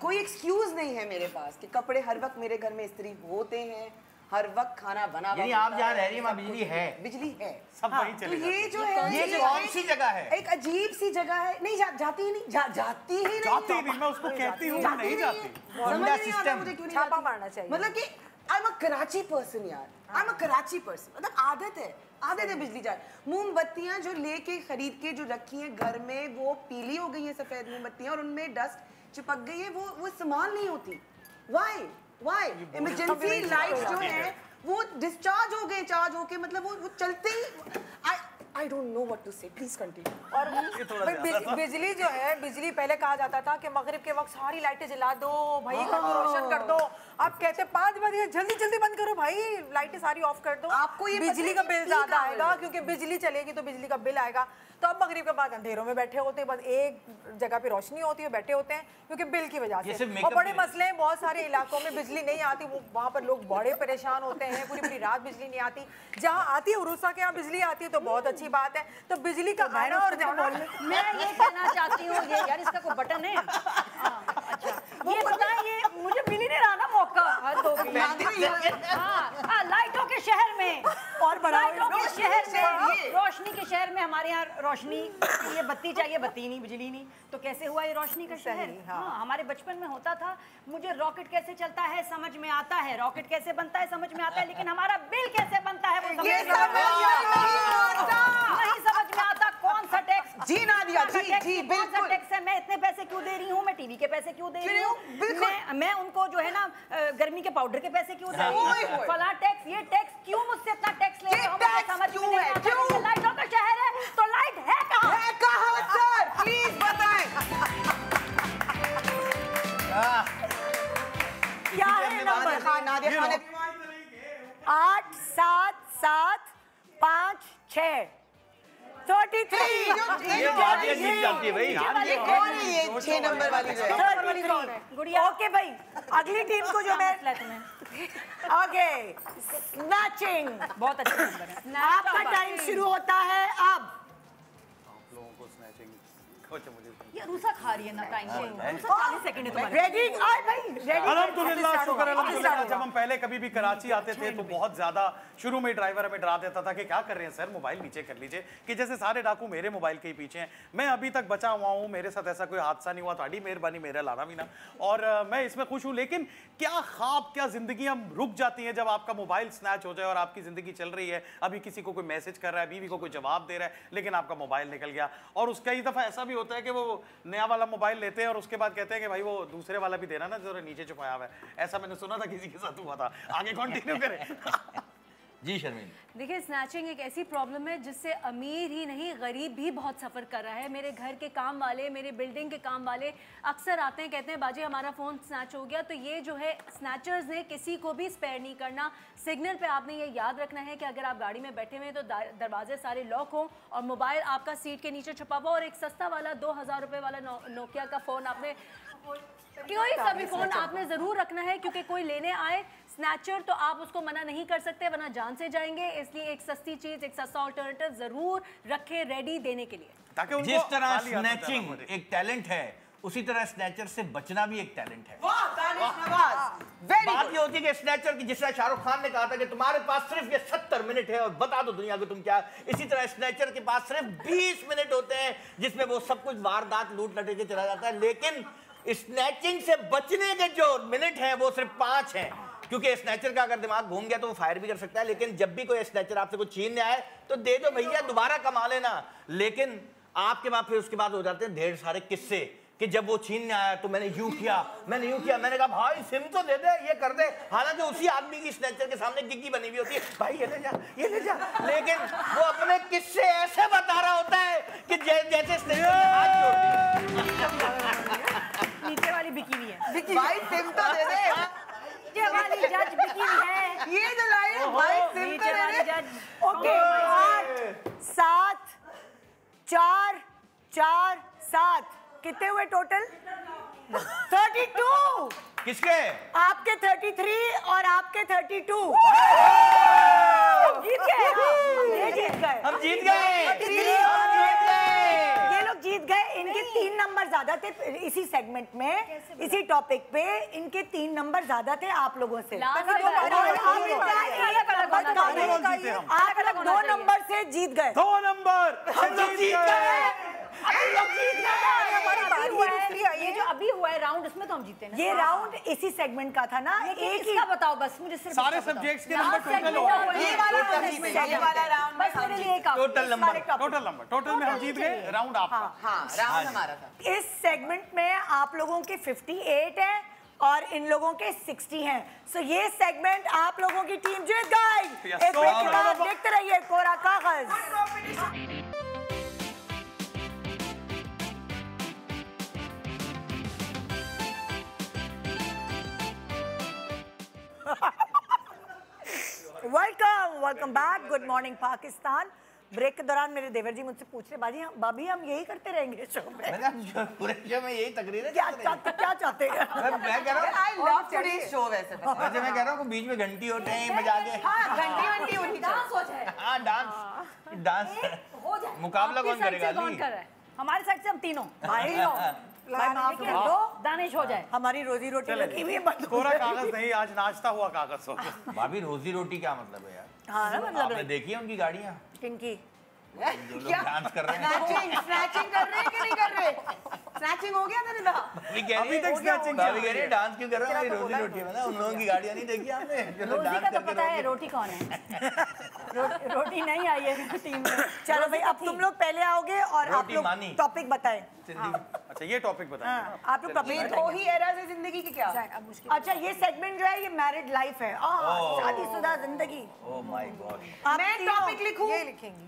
कोई एक्सक्यूज नहीं है मेरे पास कि कपड़े हर वक्त मेरे घर में इस्त्री होते हैं, हर वक्त खाना बना यानी आप जहाँ रह रही हैं वहाँ बिजली है बिजली है। सब वही तो चलेगा। ये जो है ये कौन सी जगह है? एक अजीब सी जगह है। नहीं जाती ही नहीं जाती ही नहीं जाती नहीं, मैं उसको कहती हूँ नहीं जाती। समझ नहीं आता मुझे क्यों नहीं छापा जाती। मारना चाहिए। मतलब कि I am a Karachi person यार, I am a Karachi person. मतलब आदत है बिजली जाए। मोमबत्तियां जो लेके खरीद के जो रखी हैं घर में वो पीली हो गई हैं सफेद मोमबत्तियां और उनमें डस्ट चिपक गई है, वो इस्तेमाल नहीं होती। वाई इमरजेंसी लाइट जो है वो डिस्चार्ज हो गए, चार्ज होके मतलब वो चलते ही I don't know what to say. Please continue. और भाई बिजली जो है, बिजली पहले कहा जाता था कि मगरिब के वक्त सारी लाइटें जला दो भाई, घर को रोशन कर दो। अब कहते 5 बजे जल्दी जल्दी बंद करो भाई, लाइटें सारी ऑफ कर दो। आपको ये बिजली का बिल ज्यादा आएगा क्योंकि बिजली चलेगी तो बिजली का बिल आएगा। तो अब मगरिब के बाद अंधेरों में बैठे होते हैं, बस एक जगह पे रोशनी होती है, बैठे होते हैं क्योंकि बिल की वजह से। और बड़े मसले हैं, बहुत सारे इलाकों में बिजली नहीं आती, वो वहाँ पर लोग बड़े परेशान होते हैं, पूरी रात बिजली नहीं आती। जहाँ आती है उरूसा के यहाँ बिजली आती है तो बहुत अच्छी बात है। तो बिजली का आना और जाना, मैं ये कहना चाहती हूँ ये यार इसका कोई बटन है? अच्छा ये बताएं, ये मुझे मिल ही नहीं रहा ना मौका। लाइटों के शहर में और लाइटों के शहर में, रोशनी के शहर में हमारे यहाँ रोशनी, ये बत्ती चाहिए, बत्ती नहीं, बिजली नहीं, तो कैसे हुआ ये रोशनी का शहर? हाँ हमारे बचपन में होता था, मुझे रॉकेट कैसे चलता है समझ में आता है, रॉकेट कैसे बनता है समझ में आता है, लेकिन हमारा बिल कैसे बनता है वो समझ नहीं समझ में आता। कौन सा टैक्स जी नादिया जी कौन सा टैक्स है, मैं इतने पैसे क्यों दे रही हूँ, मैं टीवी के पैसे क्यों दे रही हूँ, मैं उनको जो है ना गर्मी के पाउडर के पैसे क्यों दे रही हूँ, फला टैक्स ये टैक्स क्यों मुझसे इतना टैक्स ले रहे हो, मुझे समझ में नहीं आता। लाइटों का शहर है तो लाइट है कहाँ सर? प्लीज बताएं क्या है नंबर? नादिया खान 8 7 7 5 6 33 ये बात ये जीत जाती है भाई। कौन है ये 6 नंबर वाली जो है? गुड़िया ओके भाई, अगली टीम को जो मैं ओके स्नैचिंग बहुत अच्छा नंबर है। आपका टाइम शुरू होता है अब। लोगों को स्नैचिंग ये रूसा खा रही है ना टाइम से, रूसा 40 सेकंड है तुम्हारे। रेडी आए भाई रेडी। अल्हम्दुलिल्लाह शुक्र अल्हम्दुलिल्लाह। जब हम पहले कभी भी कराची आते थे तो बहुत ज्यादा शुरू में ड्राइवर हमें डरा देता था कि क्या कर रहे हैं सर, मोबाइल नीचे कर लीजिए, कि जैसे सारे डाकू मेरे मोबाइल के ही पीछे हैं। मैं अभी तक बचा हुआ हूँ, मेरे साथ ऐसा कोई हादसा नहीं हुआ, थोड़ी मेहरबानी मेरा लाना भी ना, और मैं इसमें खुश हूँ। लेकिन क्या ख्वाब, क्या जिंदगी हम रुक जाती है जब आपका मोबाइल स्नैच हो जाए और आपकी जिंदगी चल रही है, अभी किसी को कोई मैसेज कर रहा है, बीवी को कोई जवाब दे रहा है, लेकिन आपका मोबाइल निकल गया। और उसका कई दफा ऐसा भी होता है कि वो नया वाला मोबाइल लेते हैं और उसके बाद कहते हैं कि भाई वो दूसरे वाला भी देना ना जो नीचे छुपाया हुआ है। ऐसा मैंने सुना था किसी के साथ हुआ था। आगे कंटिन्यू करें। जी शर्मीन। देखिए स्नैचिंग एक ऐसी प्रॉब्लम है जिससे अमीर ही नहीं गरीब भी बहुत सफ़र कर रहा है। मेरे घर के काम वाले, मेरे बिल्डिंग के काम वाले अक्सर आते हैं, कहते हैं बाजी हमारा फ़ोन स्नैच हो गया। तो ये जो है स्नैचर्स ने किसी को भी स्पेयर नहीं करना। सिग्नल पे आपने ये याद रखना है कि अगर आप गाड़ी में बैठे हुए हैं तो दरवाजे सारे लॉक हों और मोबाइल आपका सीट के नीचे छुपा हुआ, और एक सस्ता वाला 2000 रुपये वाला नोकिया का फ़ोन आपने, कोई सा भी फ़ोन आपने ज़रूर रखना है, क्योंकि कोई लेने आए स्नैचर तो आप उसको मना नहीं कर सकते वरना जान से जाएंगे। इसलिए एक सस्ती चीज़, एक सस्ता ऑल्टरनेटिव ज़रूर रखें रेडी देने के लिए। ताकि उनको जिस तरह खाली हाथ मत जाना स्नैचिंग पड़े। एक टैलेंट है, उसी तरह स्नैचर से बचना भी एक टैलेंट है। वेरी बात ये होती है कि स्नैचर की, जिस तरह शाहरुख खान ने कहा था कि तुम्हारे पास सिर्फ ये 70 मिनट है और बता दो दुनिया को तुम क्या, इसी तरह स्नैचर के पास सिर्फ 20 मिनट होते हैं जिसमें वो सब कुछ वारदात लूट लटे के चला जाता है। लेकिन स्नैचिंग से बचने के जो मिनट हैं वो सिर्फ 5 हैं, क्योंकि स्नैचर का अगर दिमाग घूम गया तो वो फायर भी कर सकता है। लेकिन जब भी कोई स्नैचर आपसे कुछ छीनने आए तो दे दो भैया, दोबारा कमा लेना। लेकिन आपके बाद फिर उसके बाद हो जाते हैं ढेर सारे किस्से कि जब वो छीनने आया तो मैंने यूं किया, मैंने कहा भाई सिम तो दे दे, ये कर दे। हालांकि उसी आदमी की स्नैचर के सामने गिग्गी बनी हुई होती है, भाई ये ले जा, लेकिन वो अपने किस्से ऐसे बता रहा होता है कि जैसे स्नैचर ने हाथ जोड़ दिया। नीचे वाली बिकिनी है, भाई सिम तो दे दे। नीचे वाली जज बिकिनी है, ये जो लाइन भाई सिम तो नीचे दे वाली दे। जज। ओके 8 7 4 4 7 कितने हुए टोटल? 32। किसके? आपके 33 और आपके 32। जीत गए, ये जीत गए, हम जीत गए। ये लोग जीत गए। इनके 3 नंबर ज्यादा थे इसी सेगमेंट में, इसी टॉपिक पे इनके 3 नंबर ज्यादा थे आप लोगों से। आप लोग 2 नंबर से जीत गए। 2 नंबर हम लोग जीत गए। ये जो अभी हुआ है राउंड, उसमें तो हम जीते ना। ये राउंड इसी सेगमेंट का था ना। एक ही बताओ बस, मुझे सिर्फ सारे इसका बताओ। सब्जेक्ट्स के नंबर टोटल हो। ये वाला राउंड बस मेरे लिए एक टोटल नंबर टोटल में हम जीत गए। राउंड आपका। हाँ राउंड हमारा था। इस सेगमेंट में आप लोगों के 58 है और इन लोगों के 60 हैं। सो ये सेगमेंट आप लोगों की टीम जीत गई। Yes, एक so ब्रेक के बाद देखते रहिए Kora Kagaz. Welcome back. Good morning Pakistan. Break के दौरान मेरे देवर जी मुझसे पूछ रहे, भाभी हम यही करते रहेंगे शो में? मैंने पूरे शो में यही तकरीर है। क्या चाहते हैं? मैं कह रहा हूँ, I love today's show वैसे। वैसे मैं कह रहा हूँ बीच में घंटी होते हैं बजा के। हाँ घंटी होनी डांस हो जाए, हाँ डांस हो जाए। मुकाबला कौन करेगा? कौन कर रहा है? हमारी साइड से हम तीनों भाई माफ कर दो, दानिश हो जाए। हमारी रोजी रोटी लगी हुई है बंद। कोरा कागज नहीं, आज नाश्ता हुआ कागज हो गया। भाभी रोजी रोटी क्या मतलब है यार? हाँ ना, मतलब आपने देखी है उनकी गाड़ियाँ किनकी? जो लोग डांस कर रहे हैं? स्नैचिंग कर रहे हैं कि नहीं कर रहे? स्नैचिंग हो गया था ना? अभी तक स्नैचिंग भाभी कह रही है डांस क्यों कर रहे हो? हमारी रोजी रोटी है ना, उन लोगों की गाड़ियाँ नहीं देखी आपने? जो लोग रोटी डांस का तो करके पता है, रोटी- रोटी कौन है? रोटी नहीं आई है टीम में। चलो भाई अब तुम लोग पहले आओगे और आप रोटी लोग मानी। टॉपिक बताएं। अच्छा ये टॉपिक बताइए। हाँ, आप लोग टॉपिक ये 2 बताएं। ही एराज है जिंदगी की क्या? अच्छा ये सेगमेंट जो है ये मैरिड लाइफ है, शादीशुदा जिंदगी। ओह माय गॉड। आप मैं तीनों टॉपिक लिखूं?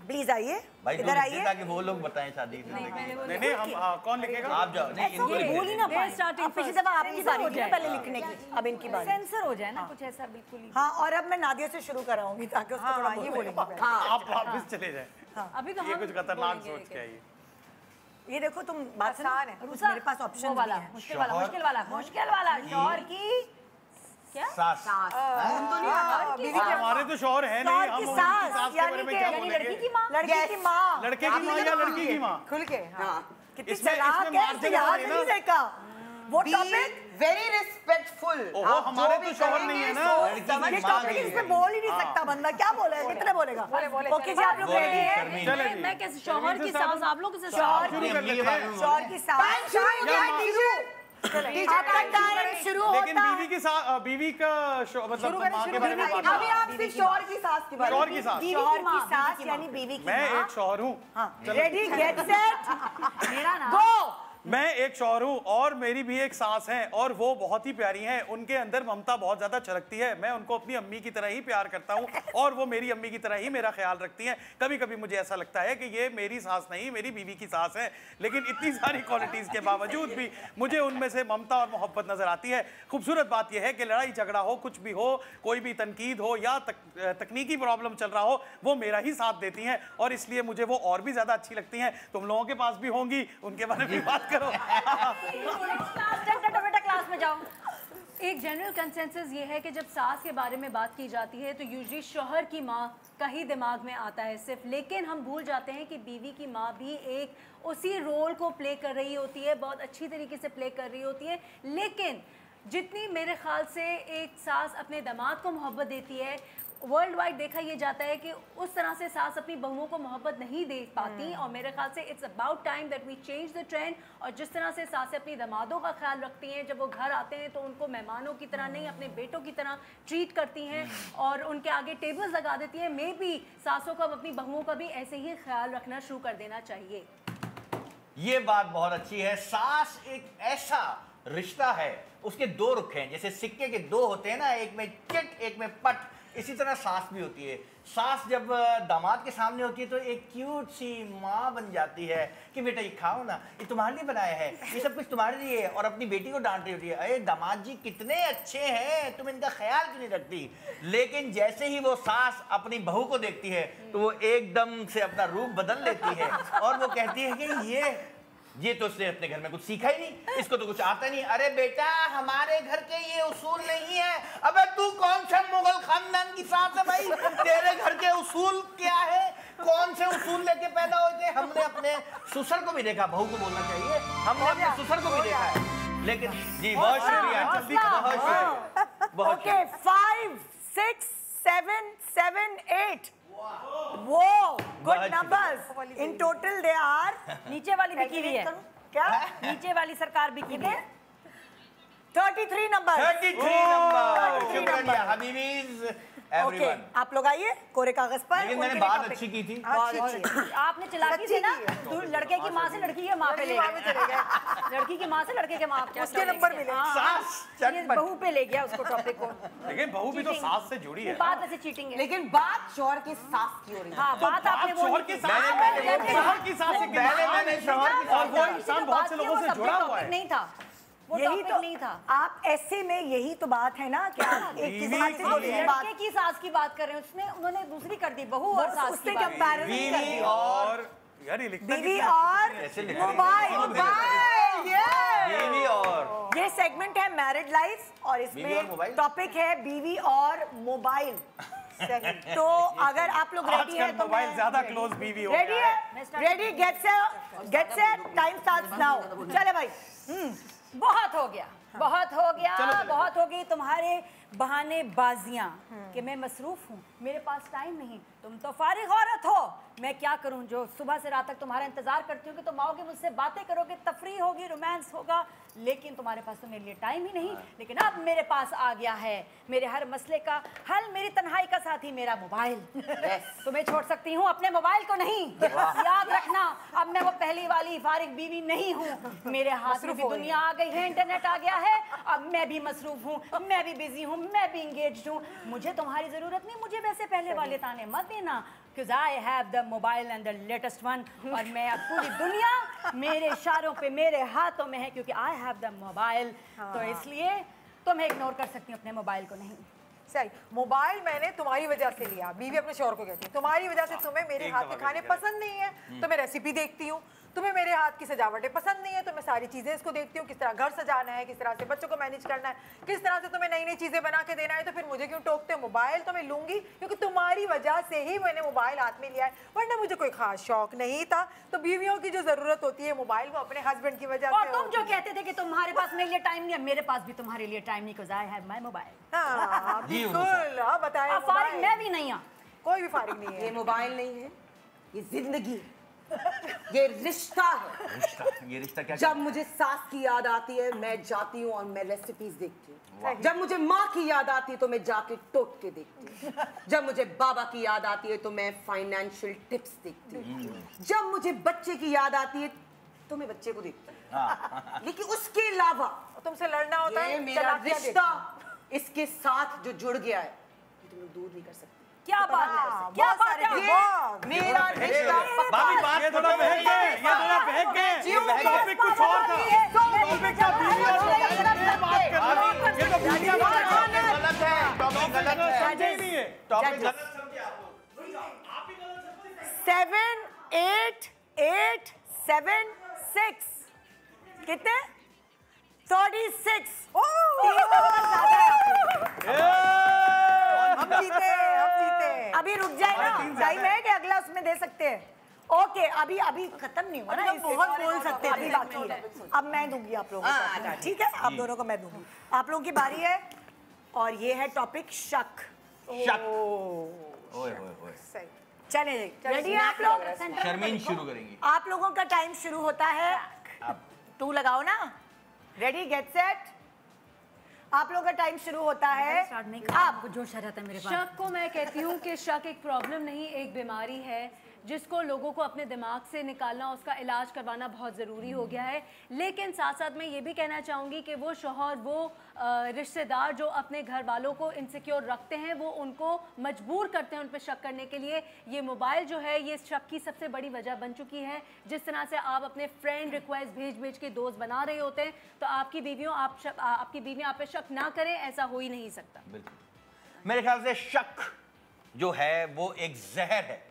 प्लीज आइए, भाई इधर आइए। ताकि वो लोग बताएं शादी की जिंदगी। नहीं हम कौन लिखेगा? आप जाओ नहीं इनको ये लिखने बोल ही दो। ना पाए। अब पिछली दफा आपकी बारी थी ना पहले लिखने की, अब इनकी बारी। सेंसर हो जाए ना कुछ ऐसा बिल्कुल ही। हाँ और अब मैं नादिया से शुरू कराऊंगी ताकि उसको थोड़ा ये बोलेंगे। आप वापस चले जाए। अभी तो ये हम कुछ खतरनाक सोच के आई। ये देखो तुम बात आसान है। सुनो, मेरे पास ऑप्शन वाला है। मुश्किल वाला शौहर की क्या? सास हमारे तो शौहर है नहीं, शौहर हम की उनकी सास, सास के यानी बारे में कि क्या यानी बोलेंगे? लड़की की माँ, लड़की की माँ। लड़के की माँ या लड़की की माँ? खुल के कितनी इसमें चालाक है, मार इसने के याद बोले ना। नहीं देखा वो टॉपिक। Very respectful. ओहो हमारे तो शौहर नहीं है ना। ये टॉपिक इस पे बोल ही नहीं सकता बंदा, क्या बोलेगा, कितने बोलेगा? ओके जी आप लोग बोले रेडी हैं? शर्मी। चले जी। मैं कैसे शौहर की सास, आप लोग कैसे शौहर शुरू कर लेते हैं। शौहर की सास। आपका टाइम शुरू लेकिन होता बीवी की सास, बीवी का मतलब माँ के बारे में बात अभी करो। आप सिर्फ शौहर की सास की बात शौहर की सास। शौहर की सास यानी बीवी की मैं माँ। एक शौहर हूँ। रेडी गेट सेट मेरा नाम गो। मैं एक शौहर हूँ और मेरी भी एक सास है और वो बहुत ही प्यारी हैं। उनके अंदर ममता बहुत ज़्यादा छलकती है। मैं उनको अपनी अम्मी की तरह ही प्यार करता हूँ और वो मेरी अम्मी की तरह ही मेरा ख्याल रखती हैं। कभी कभी मुझे ऐसा लगता है कि ये मेरी सास नहीं मेरी बीवी की सास है, लेकिन इतनी सारी क्वालिटीज़ के बावजूद भी मुझे उनमें से ममता और मोहब्बत नज़र आती है। खूबसूरत बात यह है कि लड़ाई झगड़ा हो, कुछ भी हो, कोई भी तनकीद हो या तकनीकी प्रॉब्लम चल रहा हो, वो मेरा ही साथ देती हैं और इसलिए मुझे वो और भी ज़्यादा अच्छी लगती हैं। तुम लोगों के पास भी होंगी, उनके बारे में बात करो। क्लास में जाओ। एक जनरल कंसेंसस ये है कि जब सास के बारे में बात की जाती है तो यूजुअली शौहर की माँ का ही दिमाग में आता है सिर्फ, लेकिन हम भूल जाते हैं कि बीवी की माँ भी एक उसी रोल को प्ले कर रही होती है, बहुत अच्छी तरीके से प्ले कर रही होती है। लेकिन जितनी मेरे ख्याल से एक सास अपने दामाद को मोहब्बत देती है, वर्ल्ड वाइड देखा ये जाता है कि उस तरह से सास अपनी बहुओं को मोहब्बत नहीं दे पाती। और मेरे ख्याल से it's about time that we change the trend. और जिस तरह से सासें अपनी दामादों का ख्याल रखती हैं, जब वो घर आते हैं तो उनको मेहमानों की तरह नहीं अपने बेटों की तरह ट्रीट करती हैं और उनके आगे टेबल्स लगा देती हैं, मे बी सासों को अपनी बहुओं का भी ऐसे ही ख्याल रखना शुरू कर देना चाहिए। ये बात बहुत अच्छी है। सास एक ऐसा रिश्ता है, उसके दो रुख हैं, जैसे सिक्के के दो होते हैं ना, एक में चिट एक में पट, इसी तरह सास भी होती है। सास जब दामाद के सामने होती है तो एक क्यूट सी माँ बन जाती है कि बेटा ये खाओ ना, ये तुम्हारे लिए बनाया है, ये सब कुछ तुम्हारे लिए है, और अपनी बेटी को डांट रही होती है, अरे दामाद जी कितने अच्छे हैं, तुम इनका ख्याल क्यों नहीं रखती। लेकिन जैसे ही वो सास अपनी बहू को देखती है तो वो एकदम से अपना रूप बदल लेती है और वो कहती है कि ये तो उसने अपने घर में कुछ सीखा ही नहीं, इसको तो कुछ आता नहीं। अरे बेटा हमारे घर के ये उसूल नहीं है। अबे तू कौन सा मुगल खानदान की सास है भाई, तेरे घर के उसूल क्या है, कौन से उसूल लेके पैदा होते हैं। हमने अपने ससुर को भी देखा, बहू को बोलना चाहिए, हमने अपने ससुर को भी देखा है। लेकिन जी बहुत शुक्रिया, बहुत शुक्रिया, बहुत ओके 5 6 7 7 8 वो good numbers in total they are. नीचे वाली बिकी हुई है क्या? नीचे वाली सरकार बिकी हुई है 33 नंबर। 33 नंबर। शुक्रिया हबीबीज ओके एवरीवन। आप लोग आइए कोरे कागज पर। लेकिन मैंने बात अच्छी की थी। आपने चलाकी से ना, तू लड़के की माँ से लड़की के माँ पे ले गया, लड़की की माँ से लड़के के माँ पे उसके नंबर मिले। ये बहू पे ले गया उसको टॉपिक को। लेकिन बहू भी तो सास से जुड़ी है। बात ऐसे चीटिंग है, लेकिन बात शौहर के सास की हो रही है। हाँ बात आपने वो शौहर की सास शौहर की सास से पहले मैंने शौहर की और वो इंसान बहुत से लोगों से जुड़ा हुआ है। नहीं था, वो यही टॉपिक तो नहीं था। आप ऐसे में यही तो बात है ना कि आप एक की साथ से बोलिए लड़के की सास की बात कर रहे हैं, उसने उन्होंने दूसरी कर दी, बहू और सास की उसने बात। कंपैरिजन कर बीवी दिया। और यार ये लिखता बीवी कितना और ऐसे लिखा है। मोबाइल। बीवी और ये सेगमेंट है मैरिड लाइफ और बीवी और इसमें मोबाइल? टॉपिक है बीवी और मोबाइल। तो अगर आप लोग रेडी हैं आजकल तो मोबाइल ज्यादा क्लोज बीवी हो रेडी गया है, ready get set time starts now. चले भाई। बहुत हो गया, बहुत हो गया, बहुत हो गई तुम्हारे बहाने बाजियां कि मैं मसरूफ हूँ, मेरे पास टाइम नहीं, तुम तो फारिग औरत हो, मैं क्या करूँ जो सुबह से रात तक तुम्हारा इंतजार करती हूँ कि तुम आओगे, मुझसे बातें करोगे, तफरी होगी, रोमांस होगा, लेकिन तुम्हारे पास तो मेरे लिए टाइम ही नहीं। लेकिन अब मेरे पास आ गया है मेरे हर मसले का हल, मेरी तन्हाई का साथी मेरा मोबाइल। तुम्हें छोड़ सकती हूँ, अपने मोबाइल को नहीं। याद रखना, अब मैं वो पहली वाली फारिग बीवी नहीं हूँ, मेरे हाथ में भी दुनिया आ गई है, इंटरनेट आ गया है, अब मैं भी मसरूफ हूँ, मैं भी बिजी हूँ, मैं भी इंगेज्ड हूँ, मुझे तुम्हारी जरूरत नहीं, मुझे वैसे पहले वाले ताने मत देना, because I have the mobile and the latest one, और मैं अब पूरी दुनिया मेरे इशारों पे मेरे हाथों में है क्योंकि I have the mobile। तो इसलिए तुम्हें इग्नोर कर सकती हूँ, अपने मोबाइल को नहीं। सही, मोबाइल मैंने तुम्हारी वजह से लिया। बीवी अपने शौहर को कहती है तुम्हारी वजह से तुम्हें मेरे हाथ के खाने पसंद नहीं है तो मैं रेसिपी देखती हूँ, तुम्हें मेरे हाथ की सजावटें पसंद नहीं है तो मैं सारी चीज़ें इसको देखती हूँ, किस तरह घर सजाना है, किस तरह से बच्चों को मैनेज करना है, किस तरह से तुम्हें नई नई चीज़ें बना के देना है, तो फिर मुझे क्यों टोकते हो। मोबाइल तो मैं लूँगी क्योंकि तुम्हारी वजह से ही मैंने मोबाइल हाथ में लिया है, वरना मुझे कोई खास शौक नहीं था। तो बीवियों की जो ज़रूरत होती है मोबाइल, वो अपने हस्बैंड की वजह और से तुम जो कहते थे कि तुम्हारे पास मेरे लिए टाइम नहीं है, मेरे पास भी तुम्हारे लिए टाइम नहीं, because I have my mobile। हाँ बिल्कुल। हाँ बताएं, अब फारिग मैं भी नहीं हूँ, कोई भी फारिग नहीं ये है। मोबाइल नहीं है, ये जिंदगी, ये रिश्ता है। ये रिश्ता क्या जब मुझे सास की याद आती है मैं जाती हूँ और मैं रेसिपीज देखती हूँ। जब मुझे माँ की याद आती है तो मैं जाके टोक के देखती हूँ। जब मुझे बाबा की याद आती है तो मैं फाइनेंशियल टिप्स देखती हूँ। जब मुझे बच्चे की याद आती है तो मैं बच्चे को देखती हूँ। लेकिन उसके अलावा तुमसे लड़ना होता ये है, मेरा चलाकियां रिश्ता इसके साथ जो जुड़ गया है ये तुम लोग दूर नहीं कर सकते। क्या बात है, क्या बहुत बात सारे है। बहुत। मेरा रिश्ता भाभी बात ये थोड़ा बहक गए, ये थोड़ा बहक गए, टॉपिक कुछ और था, टॉपिक का बीवी और मोबाइल की बात कर रहे हैं, ये तो दुनिया भर का गलत है, टॉपिक गलत है, समझे नहीं है, टॉपिक गलत समझे आप लोग। 7 8 8 7 6 कितने 36। हम जीते, हम जीते। अभी रुक जाए ना, टाइम है कि अगला उसमें दे सकते हैं। ओके अभी अभी खत्म नहीं हुआ ना, हम बहुत बोल सकते हैं, अभी बाकी है। अब मैं दूंगी आप लोगों को, ठीक है, आप दोनों को मैं दूंगी। आप लोगों की बारी है और ये है टॉपिक शक। शक। ओए ओए ओए। सही। चले रेडी है आप लोग? शर्मीन शुरू करेंगी। आप लोगों का टाइम शुरू होता है, टू लगाओ ना, रेडी गेट सेट। आप लोगों का टाइम शुरू होता है अब जोश आ जाता है मेरे पास। शक को मैं कहती हूँ कि शक एक प्रॉब्लम नहीं, एक बीमारी है जिसको लोगों को अपने दिमाग से निकालना, उसका इलाज करवाना बहुत ज़रूरी हो गया है। लेकिन साथ साथ मैं ये भी कहना चाहूँगी कि वो शौहर, वो रिश्तेदार जो अपने घर वालों को इनसिक्योर रखते हैं, वो उनको मजबूर करते हैं उन पर शक करने के लिए। ये मोबाइल जो है ये शक की सबसे बड़ी वजह बन चुकी है। जिस तरह से आप अपने फ्रेंड रिक्वेस्ट भेज के दोस्त बना रहे होते हैं, तो आपकी बीवियाँ आप पे शक ना करें, ऐसा हो ही नहीं सकता। मेरे ख्याल से शक जो है वो एक जहर है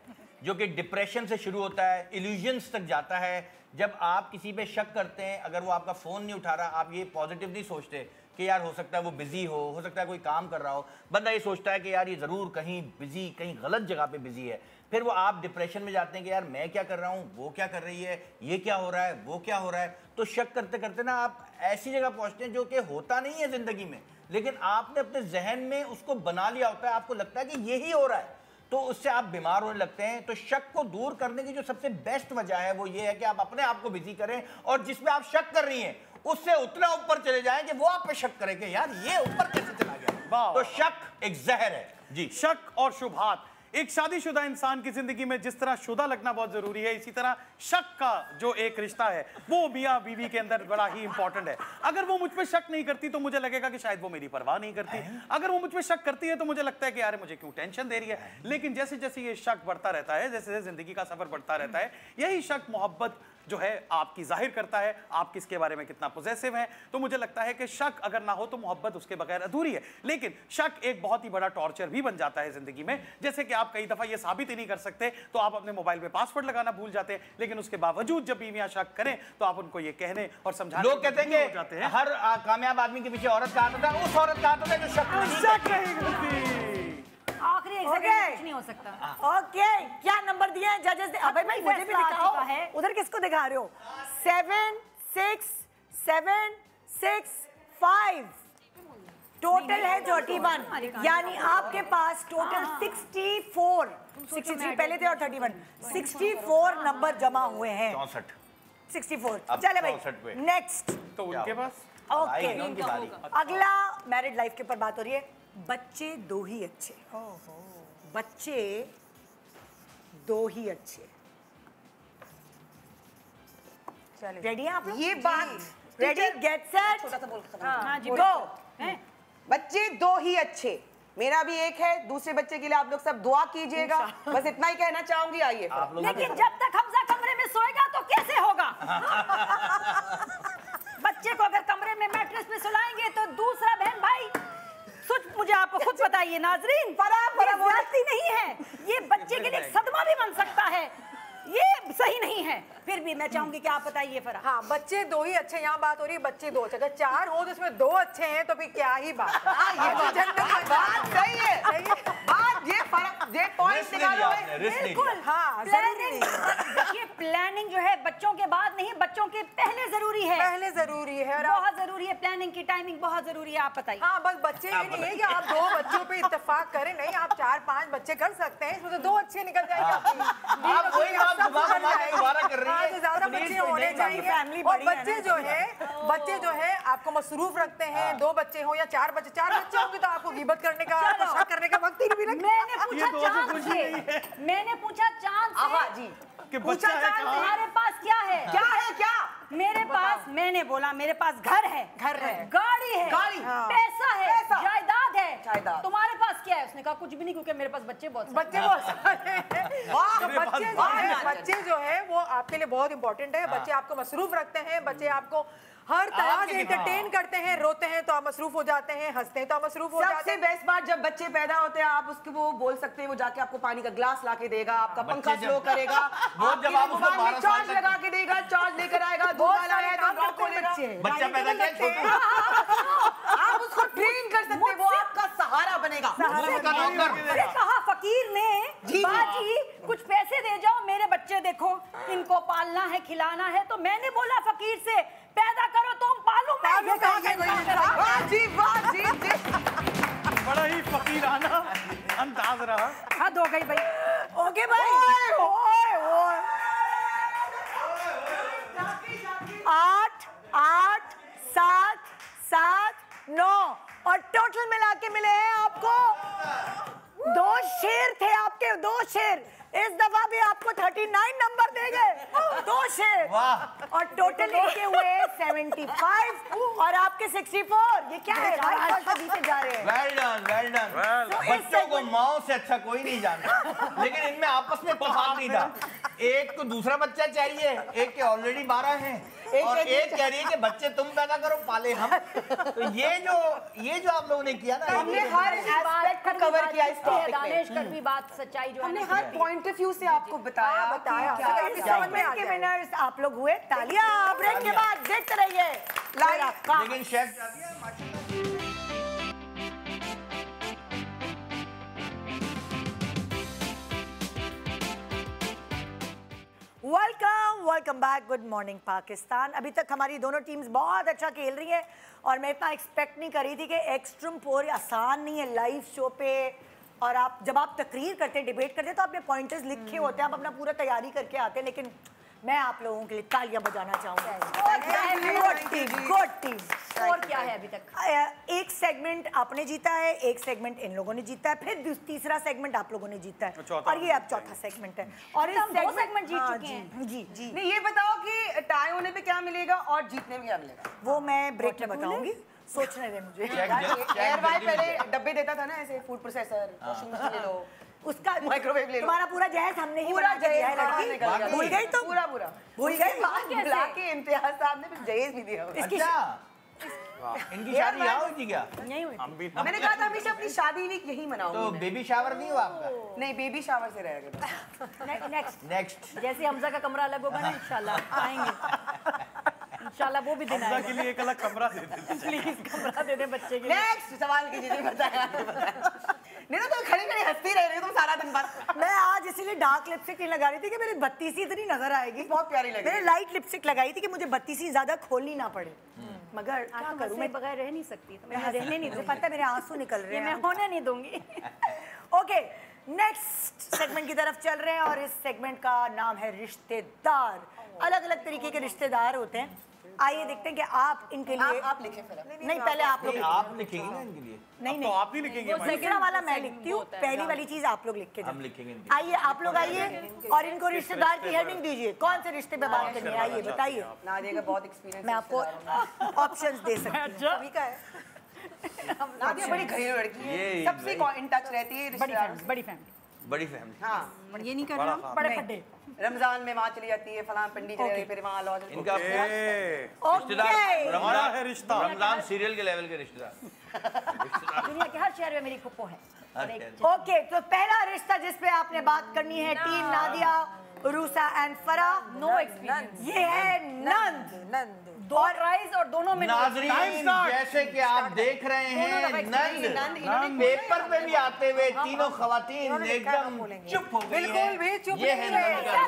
जो कि डिप्रेशन से शुरू होता है, इल्यूजन्स तक जाता है। जब आप किसी पे शक करते हैं, अगर वो आपका फ़ोन नहीं उठा रहा, आप ये पॉजिटिव नहीं सोचते कि यार हो सकता है वो बिज़ी हो सकता है कोई काम कर रहा हो। बंदा ये सोचता है कि यार ये ज़रूर कहीं बिज़ी, कहीं गलत जगह पे बिज़ी है। फिर वो आप डिप्रेशन में जाते हैं कि यार मैं क्या कर रहा हूँ, वो क्या कर रही है, ये क्या हो रहा है, वो क्या हो रहा है। तो शक करते करते ना आप ऐसी जगह पहुँचते हैं जो कि होता नहीं है ज़िंदगी में, लेकिन आपने अपने जहन में उसको बना लिया होता है। आपको लगता है कि यही हो रहा है, तो उससे आप बीमार होने लगते हैं। तो शक को दूर करने की जो सबसे बेस्ट वजह है वो ये है कि आप अपने आप को बिजी करें, और जिसमें आप शक कर रही हैं उससे उतना ऊपर चले जाएं कि वो आप पे शक करें कि यार ये ऊपर कैसे चला गया। तो शक एक जहर है जी। शक और शुबहात, एक शादीशुदा इंसान की जिंदगी में जिस तरह शुदा लगना बहुत जरूरी है, इसी तरह शक का जो एक रिश्ता है वो मियाँ बीवी के अंदर बड़ा ही इंपॉर्टेंट है। अगर वो मुझ पे शक नहीं करती तो मुझे लगेगा कि शायद वो मेरी परवाह नहीं करती। अगर वो मुझ पे शक करती है तो मुझे लगता है कि यार मुझे क्यों टेंशन दे रही है। लेकिन जैसे जैसे ये शक बढ़ता रहता है, जैसे जैसे जिंदगी का सफर बढ़ता रहता है, यही शक मोहब्बत जो है आपकी जाहिर करता है, आप किसके बारे में कितना पॉजिटिव हैं। तो मुझे लगता है कि शक अगर ना हो तो मोहब्बत उसके बगैर अधूरी है। लेकिन शक एक बहुत ही बड़ा टॉर्चर भी बन जाता है जिंदगी में। जैसे कि आप कई दफा ये साबित ही नहीं कर सकते तो आप अपने मोबाइल पे पासवर्ड लगाना भूल जाते हैं, लेकिन उसके बावजूद जब बीवियां शक करें तो आप उनको ये कहने और समझाने लोग कहते हैं कि हर कामयाब आदमी के पीछे औरत का हाथ होता है, उस औरत का हाथ होता है जो शक नहीं करती। आखिरी एक सेकंड कुछ नहीं हो सकता। ओके, क्या नंबर दिया है जजेस ने? अबे भाई मुझे भी दिखाओ है। उधर किसको दिखा रहे हो? 7 6 7 6 5 टोटल है 31, यानी आपके पास टोटल 64 63 पहले थे और 31 64 नंबर जमा हुए हैं। 64 चले भाई नेक्स्ट। तो उनके पास ओके, अगला मैरिड लाइफ के ऊपर बात हो रही है। बच्चे दो ही अच्छे, बच्चे दो ही अच्छे। रेडी हैं आप लोग? ये बात रेडी गेट सेट, छोटा सा बोल हाँ जी, गो। बच्चे दो ही अच्छे, मेरा भी एक है, दूसरे बच्चे के लिए आप लोग सब दुआ कीजिएगा। बस इतना ही कहना चाहूंगी। आइए, लेकिन जब तक हमजा कमरे में सोएगा तो कैसे होगा? बच्चे को अगर कमरे में मैट्रेस पे सुलाएंगे तो दूसरा बहन भाई मुझे आप खुद बताइए नाजरीन, ये नहीं है, ये बच्चे के लिए सदमा भी बन सकता है, ये सही नहीं है। फिर भी मैं चाहूंगी कि आप बताइए फरा। हाँ, बच्चे दो ही अच्छे, यहाँ बात हो रही है बच्चे दो अच्छे। अगर 4 हो तो इसमें 2 अच्छे हैं तो फिर क्या ही बात है। बात सही है, बात ये फर्क, ये पॉइंट निकालो। बिल्कुल, हाँ, देखिए प्लानिंग जो है बच्चों के बाद नहीं, बच्चों के पहले जरूरी है। पहले जरूरी है, बहुत जरूरी है, प्लानिंग की टाइमिंग बहुत जरूरी है। आप बताइए। हाँ, बस बच्चे ये नहीं है कि आप 2 बच्चों पे इत्तेफाक करें, नहीं, आप 4-5 बच्चे कर सकते हैं, इसमें तो 2 अच्छे निकल जाएंगे। आप वही बात दोबारा कर रही हैं। तो ज्यादा बच्चे होने चाहिए। और बच्चे जो है आपको मसरूफ रखते हैं। 2 बच्चे हो या 4 बच्चे होंगे तो आपको गिबत करने का, आपको शक करने का वक्त ही नहीं मिलेगा। मैंने पूछा चांद जी कि बच्चा है, तुम्हारे पास क्या है? क्या मेरे पास, मैंने बोला मेरे पास घर है, गाड़ी है, पैसा है, जायदाद है। तुम्हारे पास क्या है? उसने कहा कुछ भी नहीं, क्योंकि मेरे पास बच्चे बहुत बच्चे जो है वो आपके लिए बहुत इंपॉर्टेंट है। बच्चे आपको मसरूफ रखते हैं, बच्चे आपको हर तरह से एंटरटेन करते हैं। रोते हैं तो आप मसरूफ हो जाते हैं, हंसते हैं तो आप मसरूफ हो जाते हैं। सबसे बेस्ट बात, जब बच्चे पैदा होते हैं आप उसको वो बोल सकते हैं, वो जाके आपको पानी का ग्लास ला के देगा, आपका पंखा स्लो करेगा, मोबाइल में चार्ज लगा के देगा, चार्ज लेकर आएगा, दूध लाया है तो खोलेगा। बच्चा पैदा किया, आप उसको ट्रेन कर सकते हैं, वो आपका सहारा बनेगा। कहा फकीर ने, बाजी कुछ पैसे दे जाओ, मेरे बच्चे देखो इनको पालना है, खिलाना है। तो मैंने बोला फकीर से पैदा करो तुम, पालू मैं। बड़ा ही फकीराना अंदाज रहा। हद हो गई भाई। ओके भाई, 8 8 7 7 9 और टोटल मिला के मिले हैं आपको 2 शेर थे आपके, 2 शेर। इस दफा भी आपको 39 नंबर देंगे, 2 शेर। और टोटल इनके हुए 75 और आपके 64। ये क्या है? जीते जा रहे हैं। Well done. बच्चों को माओ से अच्छा कोई नहीं जानता, लेकिन इनमें आपस में इत्तेफाक नहीं था। एक को दूसरा बच्चा चाहिए, एक के ऑलरेडी 12 हैं, और एक कह रही है कि बच्चे तुम पैदा करो पाले हम। तो ये जो आप लोगों ने किया ना, हमने हर एस्पेक्ट को कवर किया इस टॉपिक में। दानिश कर भी बात सच्चाई जो हमने हर पॉइंट ऑफ व्यू से आपको बताया इस सेगमेंट के विनर्स आप लोग हुए। तालियां। ब्रेक के बाद देखते रहिए लाइव। लेकिन शेफ माशाल्लाह welcome back. Good morning Pakistan. अभी तक हमारी दोनों टीम्स बहुत अच्छा खेल रही हैं और मैं इतना एक्सपेक्ट नहीं कर रही थी कि एक्सट्रीम पोर आसान नहीं है लाइव शो पे। और आप जब आप तकरीर करते हैं, डिबेट करते हैं, तो आपने पॉइंटर्स लिखे होते हैं, आप अपना पूरा तैयारी करके आते हैं। लेकिन मैं आप लोगों के लिए तालियां बजाना चाहूँगी। Good team. और क्या है अभी तक? एक सेगमेंट आपने जीता है, एक सेगमेंट इन लोगों ने जीता है, फिर तीसरा सेगमेंट आप लोगों ने जीता है, और ये अब चौथा सेगमेंट है। और इस दो सेगमेंट जीत चुके हैं। जी। नहीं, ये बताओ कि टाई होने पे क्या मिलेगा और जीतने में क्या मिलेगा? वो मैं ब्रेक में बताऊंगी, सोचने दे मुझे। एयर वाई पहले डब्बे देता था ना, ऐसे फूड प्रोसेसर, वॉशिंग मशीन ले लो, उसका माइक्रोवेव ले लो। तुम्हारा पूरा जहेज हमने ही पूरा बना के दिया है जहेज लड़की। निकल गया। भूल गई तो पूरा भूल गई। बुला के इम्तियाज साहब ने फिर जहेज भी दिया। इसकी इनकी शादी यहाँ हुई थी क्या? नहीं हुई। मैंने कहा था हमेशा अपनी शादी वीक यही मनाऊंगी। तो बेबी शावर नहीं हुआ आपका? नहीं, बेबी शावर से रहेगा। नेक्स्ट जैसे हमजा का कमरा अलग होगा ना, इंशाल्लाह आएंगे। इंशाल्लाह वो भी दिन हमजा आएगा। के लिए एक अलग कमरा दे देते। प्लीज कमरा दे दे बच्चे के लिए। नेक्स्ट सवाल कीजिए, जो बताया। नहीं ना, तुम खड़ी हंसती रह रही हो तुम सारा दिन बस। मैं आज इसीलिए डार्क लिपस्टिक नहीं लगा रही थी कि मेरी बत्तीसी इतनी नजर आएगी। बहुत प्यारी लगी। मैंने लाइट लिपस्टिक लगाई थी कि मुझे बत्तीसी ज्यादा खोलनी ना पड़े, मगर क्या करूं मैं बगैर रह नहीं सकती, तो मैं रहने नहीं दूं। पता है मेरे आंसू निकल रहे ये मैं हैं। होने नहीं दूंगी। ओके, नेक्स्ट सेगमेंट की तरफ चल रहे हैं और इस सेगमेंट का नाम है रिश्तेदार। अलग अलग तरीके के रिश्तेदार होते हैं। आइए देखते हैं कि आप इनके लिए आप लिखे फिर। नहीं, पहले आप लोग आप लिखेंगे ना इनके लिए? नहीं तो आप नहीं लिखेंगे? दूसरा वाला मैं लिखती हूँ, पहली वाली चीज आप लोग लिख के हम दें। लिखेंगे इनके लिए। आइए आप लोग आइए और इनको रिश्तेदार की हेडिंग दीजिए। कौन से रिश्ते पे बात करनी है, आइए बताइए। नादिया का बहुत एक्सपीरियंस। मैं आपको ऑप्शंस दे सकती हूँ। सभी का है। नादिया बड़ी घरेलू लड़की है, सबसे इन टच रहती है। बड़ी फैमिली। बड़ी फैमिली। हाँ, ये नहीं कर रहे हम, बड़े खड्डे। रमजान में वहाँ चली जाती है, फलां पिंडी चले गई, फिर वहाँ लॉज। इनका ओके, हमारा है रिश्ता। रमजान सीरियल के लेवल के रिश्तेदार। दुनिया के हर शहर में मेरी फुप्पो है। ओके, तो पहला रिश्ता जिस पे आपने बात करनी है, team Nadia, Rusa and Farah. No experience. ये है नंद। दो ट्राइज और दोनों में नाज़रीन, जैसे कि आप देख रहे हैं, नंद पेपर पे भी आते हुए तीनों खवातीन एकदम चुप हो गई हैं। बिल्कुल भी चुप ये है नंद का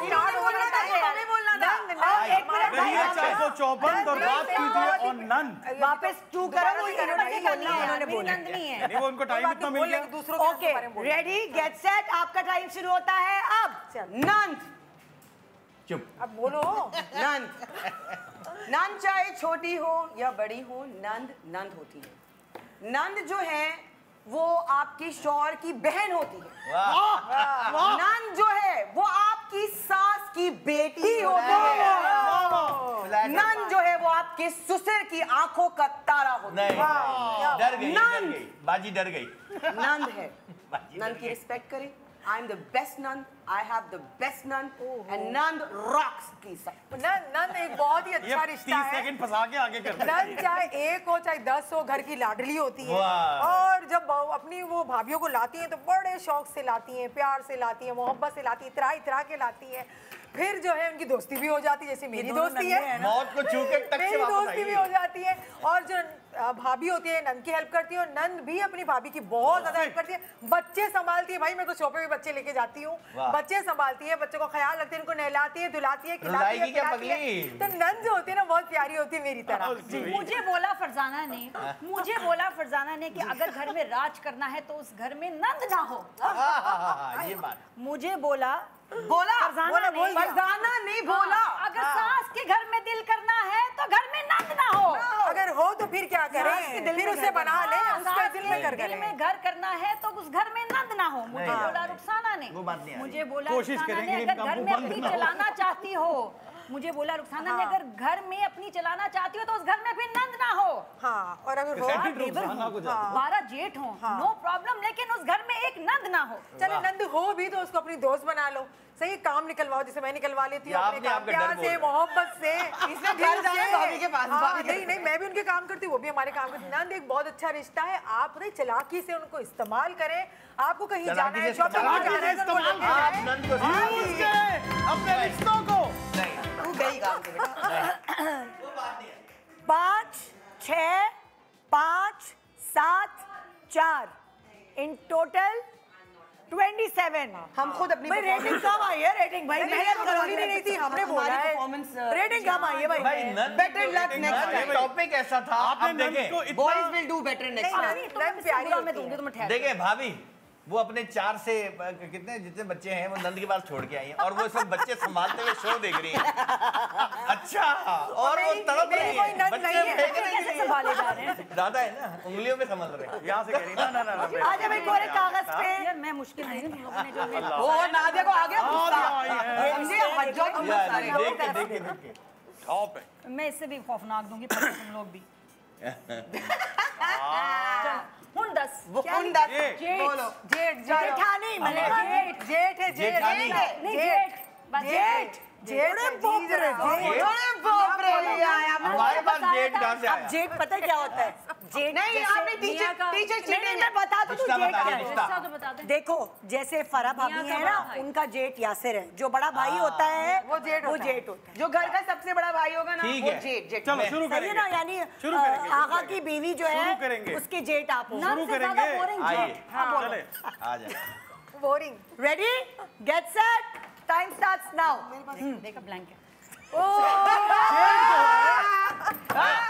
रहिए 454 और बात कीजिए और नंद। वापस टू करो, उन्होंने बोला। नंद नहीं है। नहीं, वो उनको टाइम इतना मिल गया। दूसरों ओके, रेडी गेट सेट, आपका टाइम शुरू होता है अब। नंद। चुप। अब बोलो। नंद। नंद चाहे छोटी हो या बड़ी हो, नंद नंद होती है। नंद जो है वो आपके शौहर की बहन होती है। नंद जो है वो आपकी सास की बेटी होती है। नंद जो है वो आपके ससुर की आंखों का तारा होता है। नहीं, डर गई बाजी, डर गई। नंद है, नंद की रिस्पेक्ट करें। I am the best nun. I have the best nun. And Nand rocks की सब। नंद एक बहुत ही ये अच्छा रिश्ता 30 है। सेकंड फंसा के आगे कर रहे हैं। नंद चाहे एक हो चाहे 10 हो, घर की लाडली होती है। वाह। और जब अपनी वो भाभीियों को लाती हैं तो बड़े शौक से लाती हैं, प्यार से लाती हैं, मोहब्बत से लाती हैं, इतरा के लाती हैं। फिर जो है उनकी दोस्ती भी हो जाती है, जैसे मेरी दोस्ती है। मौत को छू के टक से मेरी वापस दोस्ती भी आई। हो जाती है। और जो भाभी होती है नंद की हेल्प करती है, और नंद भी अपनी भाभी की बहुत ज्यादा हेल्प करती है। बच्चे संभालती है, भाई मैं तो शॉप पे बच्चे लेके जाती हूँ, बच्चे संभालती है, बच्चों का ख्याल रखती है, उनको नहलाती है, धुलाती है, खिलाती है, पिलाती है। तो नंद जो होती है ना बहुत प्यारी होती है मेरी तरह। मुझे बोला फरजाना ने कि अगर घर में राज करना है तो उस घर में नंद ना हो। ये बात मुझे बोला फरजाना नहीं बोला। अगर सास के घर में दिल करना है तो घर में नंद ना हो। अगर हो तो फिर क्या क्या करें, फिर उसे बना ले, उसके दिल में दिल में घर करना है तो उस घर में नंद ना हो। मुझे बोला रुखसाना ने, वो बात नहीं आ रही। मुझे बोला कोशिश रुखसाना करेंगे ने इनका अगर घर मुंह में बंद अपनी ना हो। चलाना चाहती हो, मुझे बोला रुखसाना ने अगर घर में अपनी चलाना चाहती हो तो उस घर में फिर नंद ना हो। हाँ, और अगर हो सेकंड रुखसाना को जाती है। 12 जेठ हो, नो प्रॉब्लम, लेकिन उस घर में एक नंद ना हो। चले नंद हो भी तो उसको अपनी दोस्त बना लो, सही काम निकलवाओ, जैसे मैं निकलवा लेती हूँ ये अपने आपने काम आपका प्यार डर बोल से, रहा है। मोहब्बत से। इसने घर जाना है भाभी के पास, हाँ, भाभी के नहीं नहीं, मैं भी उनके काम करती हूँ, वो भी हमारे काम करती। नंद एक बहुत अच्छा रिश्ता है, आप पता है चालाकी से उनको इस्तेमाल करें। आपको कहीं जाना चालाकी है, से शॉपिंग इस्तेमाल जाना है, तो उनको इस्तेमाल लेके आप जाएं। नंद को यूज करें अपने रिश्तों को। तू गई काम के बेटा। 5 6 5 7 4 इन टोटल 27। हम खुद अपनी भाई रेटिंग कम आई है, रेटिंग भाई मेहनत बोली नहीं थी, हमने बोला है। रेटिंग कम आई है भाई। भाई Nand better luck next time. Topic ऐसा था। आपने अब नंद देखें को इतना boys will do better next time. Nand प्यारी मैं दूंगी, तुम ठहर। देखिए भाभी, वो अपने 4 से कितने जितने बच्चे हैं वो नंद के पास छोड़ के आई हैं और वो सब बच्चे संभालते हुए शो देख रही हैं। अच्छा, और वो तड़प रही कोई है, नंद बच्चे नहीं है, फेंक रही कैसे हैं। संभाले जा रहे हैं? ज्यादा है ना, उंगलियों में संभल रहे हैं। यहाँ से कह रही ना ना ना ना आजा भाई कोरे कागज पे। यार मैं मुश्किल नहीं हूँ, तुम लोगों ने जो मेरे वो नादिया को आ गया गुस्सा। आई है। इनसे हटो तुम लोग यार, सारे। देख के देख के देख के टॉप है। मैं इससे भी खौफनाक दूंगी, पर तुम लोग भी। हुन 10 वो कौन दस जेठ। बोलो। जेठ जेठानी मलेगा। जेठ है, जेठ जेठानी। नहीं जेठ, बस जेठ जेठ अरे बाप रे, जेठ। अरे बाप रे, ये आया। हमारे पास जेठ कहाँ से अब आया? जेठ पता है क्या होता है? जेठ नहीं, जैसे आपने टीचर नहीं नहीं मैं बता दूं तू रिश्ता जेठ बता क्या दे, है। रिश्ता। रिश्ता तो बता दे। देखो जैसे फरा भाभी मियां का है ना, बड़ा भाई। उनका जेठ यासिर है, जो बड़ा भाई होता है वो जेठ होता है। जेठ होता है। जो घर का सबसे बड़ा भाई होगा ना ठीक वो है। जेठ जेठ। चलो शुरू सही है करेंगे ना, यानी शुरू करेंगे, आगा की बीवी जो शुरू है करेंगे। उसके जेठ आप हो। नंद से ज्यादा करेंगे। बोरिंग आइए। जेठ। हाँ बोलो। चले आ जाए। Boring. Ready get set time starts now. देखो ब्लैंक है।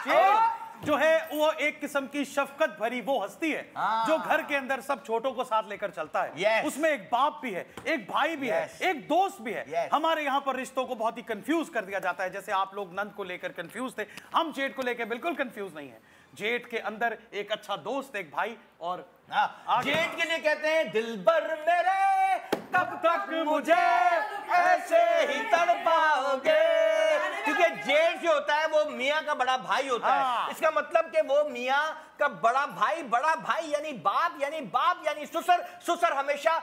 जेठ जो है वो एक किस्म की शफकत भरी वो हस्ती है जो घर के अंदर सब छोटों को साथ लेकर चलता है। Yes. उसमें एक बाप भी है, एक भाई भी Yes. है, एक दोस्त भी है। Yes. हमारे यहाँ पर रिश्तों को बहुत ही कंफ्यूज कर दिया जाता है। जैसे आप लोग नंद को लेकर कंफ्यूज थे, हम जेठ को लेकर बिल्कुल कंफ्यूज नहीं है। जेठ के अंदर एक अच्छा दोस्त, एक भाई और हाँ, जेठ के लिए कहते हैं दिलबर मेरे कब तक मुझे ऐसे ही तड़पाओगे, क्योंकि जेठ जो होता है वो मियाँ का बड़ा भाई होता है। इसका मतलब कि वो मियाँ का बड़ा भाई यानी बाप यानी ससुर, ससुर हमेशा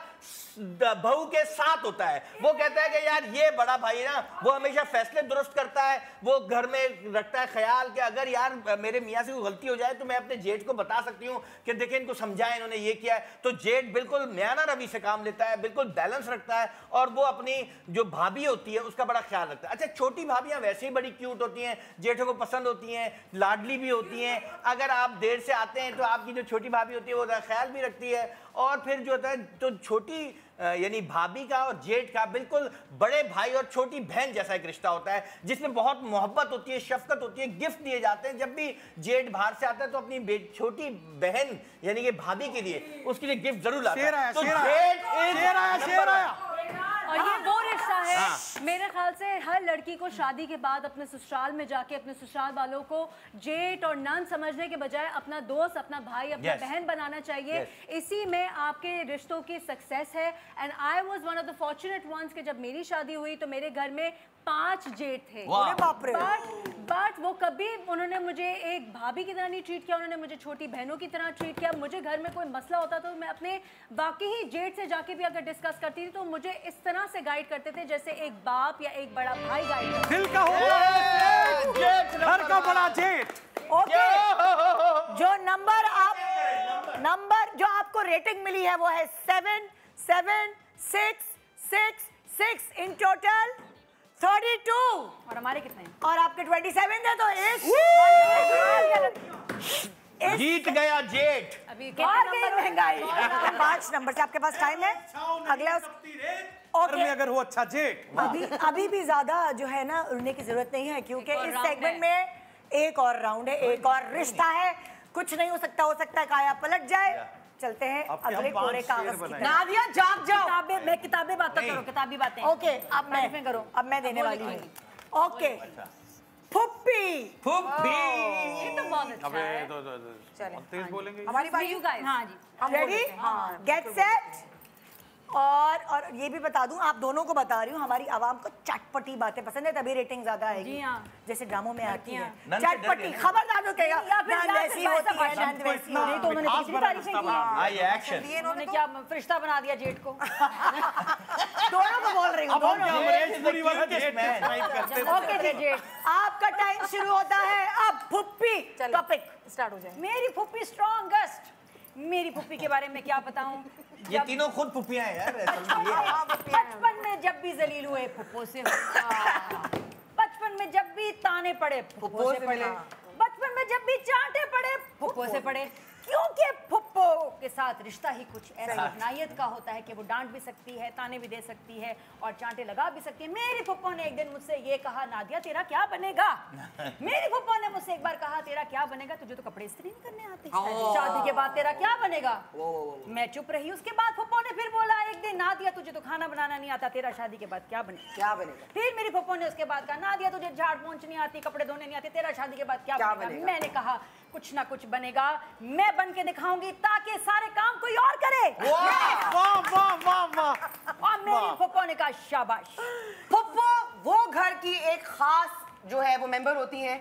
बहू के साथ होता है। वो कहता है कि यार ये बड़ा भाई ना, वो हमेशा फैसले दुरुस्त करता है, वो घर में रखता है ख्याल कि अगर यार मेरे मियाँ से कोई गलती हो जाए तो मैं अपने जेठ को बता सकती हूँ कि देखें इनको समझाएं, इन्होंने ये किया है। तो जेठ बिल्कुल म्याना रवि से काम लेता है, बिल्कुल बैलेंस रखता है और वो अपनी जो भाभी होती है उसका बड़ा ख्याल रखता है। अच्छा, छोटी भाभियां वैसे ही बड़ी क्यूट होती हैं, जेठों को पसंद होती हैं, लाडली भी होती हैं। अगर आप देर से आते हैं तो आपकी जो छोटी भाभी होती है वो ख्याल भी रखती है। और फिर जो होता है तो छोटी यानी भाभी का और जेठ का बिल्कुल बड़े भाई और छोटी बहन जैसा एक रिश्ता होता है, जिसमें बहुत मोहब्बत होती है, शफकत होती है, गिफ्ट दिए जाते हैं। जब भी जेठ बाहर से आता है तो अपनी छोटी बहन यानी कि भाभी के लिए उसके लिए गिफ्ट जरूर लाता है। तो शेर आया। और ये वो रिश्ता है मेरे ख्याल से हर लड़की को शादी के बाद अपने ससुराल में जाके अपने ससुराल वालों को जेठ और नंद समझने के बजाय अपना दोस्त, अपना भाई, अपना Yes. बहन बनाना चाहिए। Yes. इसी में आपके रिश्तों की सक्सेस है। And I was one of the fortunate ones कि जब मेरी शादी हुई तो मेरे घर में 5 जेठ थे। वाह। अरे बाप रे। बट वो कभी उन्होंने मुझे एक भाभी की तरह नहीं ट्रीट किया, उन्होंने मुझे छोटी बहनों की तरह ट्रीट किया। मुझे घर में कोई मसला होता तो मैं अपने बाकी ही जेठ से जाके भी अगर डिस्कस करती थी तो मुझे इस तरह से गाइड करते थे जैसे एक बाप या एक बड़ा भाई गाइड करता। दिल का हो, घर का बड़ा जेठ। ओके, जो नंबर जो आपको रेटिंग मिली है वो है 7 7 6 6 6 इन टोटल 32। और हमारे कितने हैं? और आपके 27 है तो जीत गया जेठ। अभी हार गई महंगाई। 5 नंबर से आपके पास टाइम है। अगला घर में अगर हो अच्छा जेठ। अभी भी ज्यादा जो है ना उड़ने की जरूरत नहीं है, क्योंकि एक और इस राउंड सेगमेंट है। में एक और राउंड है, एक और रिश्ता है। कुछ नहीं हो सकता है काया पलट जाए। चलते हैं आपके हम अगले 5 कोरे शेर कागज की बनाए। तरफ। नादिया जाग जाओ। किताबें बातें करो, किताबी बातें। ओके, अब तारीफें करो। अब मैं देने वो वाली लिखेंगी। हूँ। ओके, फुप्पी। फुप्पी। ये तो बहुत अच्छा अबे है। तो तेज बोलेंगे। हमारी बारी You guys. हाँ जी। हम रेडी गेट सेट। और ये भी बता दूं, आप दोनों को बता रही हूँ, हमारी आवाम को चटपटी बातें पसंद है, तभी रेटिंग ज्यादा आएगी। जी हाँ। जैसे ड्रामों में आती है नन से डर चटपटी, गए ना। खबरदार जो कहेगा या फिर नन या वैसी फिर होती है, भाषा नन वैसी इतना होती है। तो उन्होंने मिठास कितनी भरा तारीफें रिश्ता की बना हैं। दिया। आई एक्शन। उन्होंने क्या फरिश्ता बना दिया जेट को। दोनों को बोल रही हूँ, अब हम दोनों। अमरीश पुरी वाला Yes, जेट man. डिस्क्राइब करते थे। ओके जी जेट। आपका टाइम शुरू होता है अब। फुप्पी चलो। टॉपिक स्टार्ट हो जाए। मेरी फुप्पी स्ट्रॉन्गेस्ट। मेरी फुप्पी के बारे में क्या बताऊं? ये तीनों खुद फुप्पियां हैं यार, असल में ये है। बचपन में जब भी जलील हुए फुप्पो से बचपन में जब भी ताने पड़े फुप्पो से पड़े, बचपन में जब भी चांटे पड़े फुप्पो से पड़े, क्योंकि फुप्पो के साथ रिश्ता ही कुछ ऐसा नायत का होता है कि वो डांट भी सकती है, ताने भी दे सकती है और चांटे लगा भी सकती है। मेरी फुप्पो ने एक दिन मुझसे ये कहा, नादिया तेरा क्या बनेगा? मेरी फुप्पो ने मुझसे एक बार कहा, तेरा क्या बनेगा? तुझे तो कपड़े इस्त्री नहीं करने आते, शादी के बाद तेरा क्या बनेगा? मैं चुप रही। उसके बाद फुप्पो ने फिर बोला एक दिन, नादिया तुझे तो खाना बनाना नहीं आता, तेरा शादी के बाद क्या बनेगा? क्या बनेगा? फिर मेरी फुप्पो ने उसके बाद कहा, नादिया तुझे झाड़ पोंछ नहीं आती, कपड़े धोने नहीं आते, तेरा शादी के बाद क्या बनेगा? मैंने कहा कुछ ना कुछ बनेगा, मैं बन के दिखाऊंगी ताकि सारे काम कोई और करे। वाह वाह वाह वाह। और मेरी फुप्पो ने कहा शाबाश। फुप्पो वो घर की एक खास जो है वो मेंबर होती हैं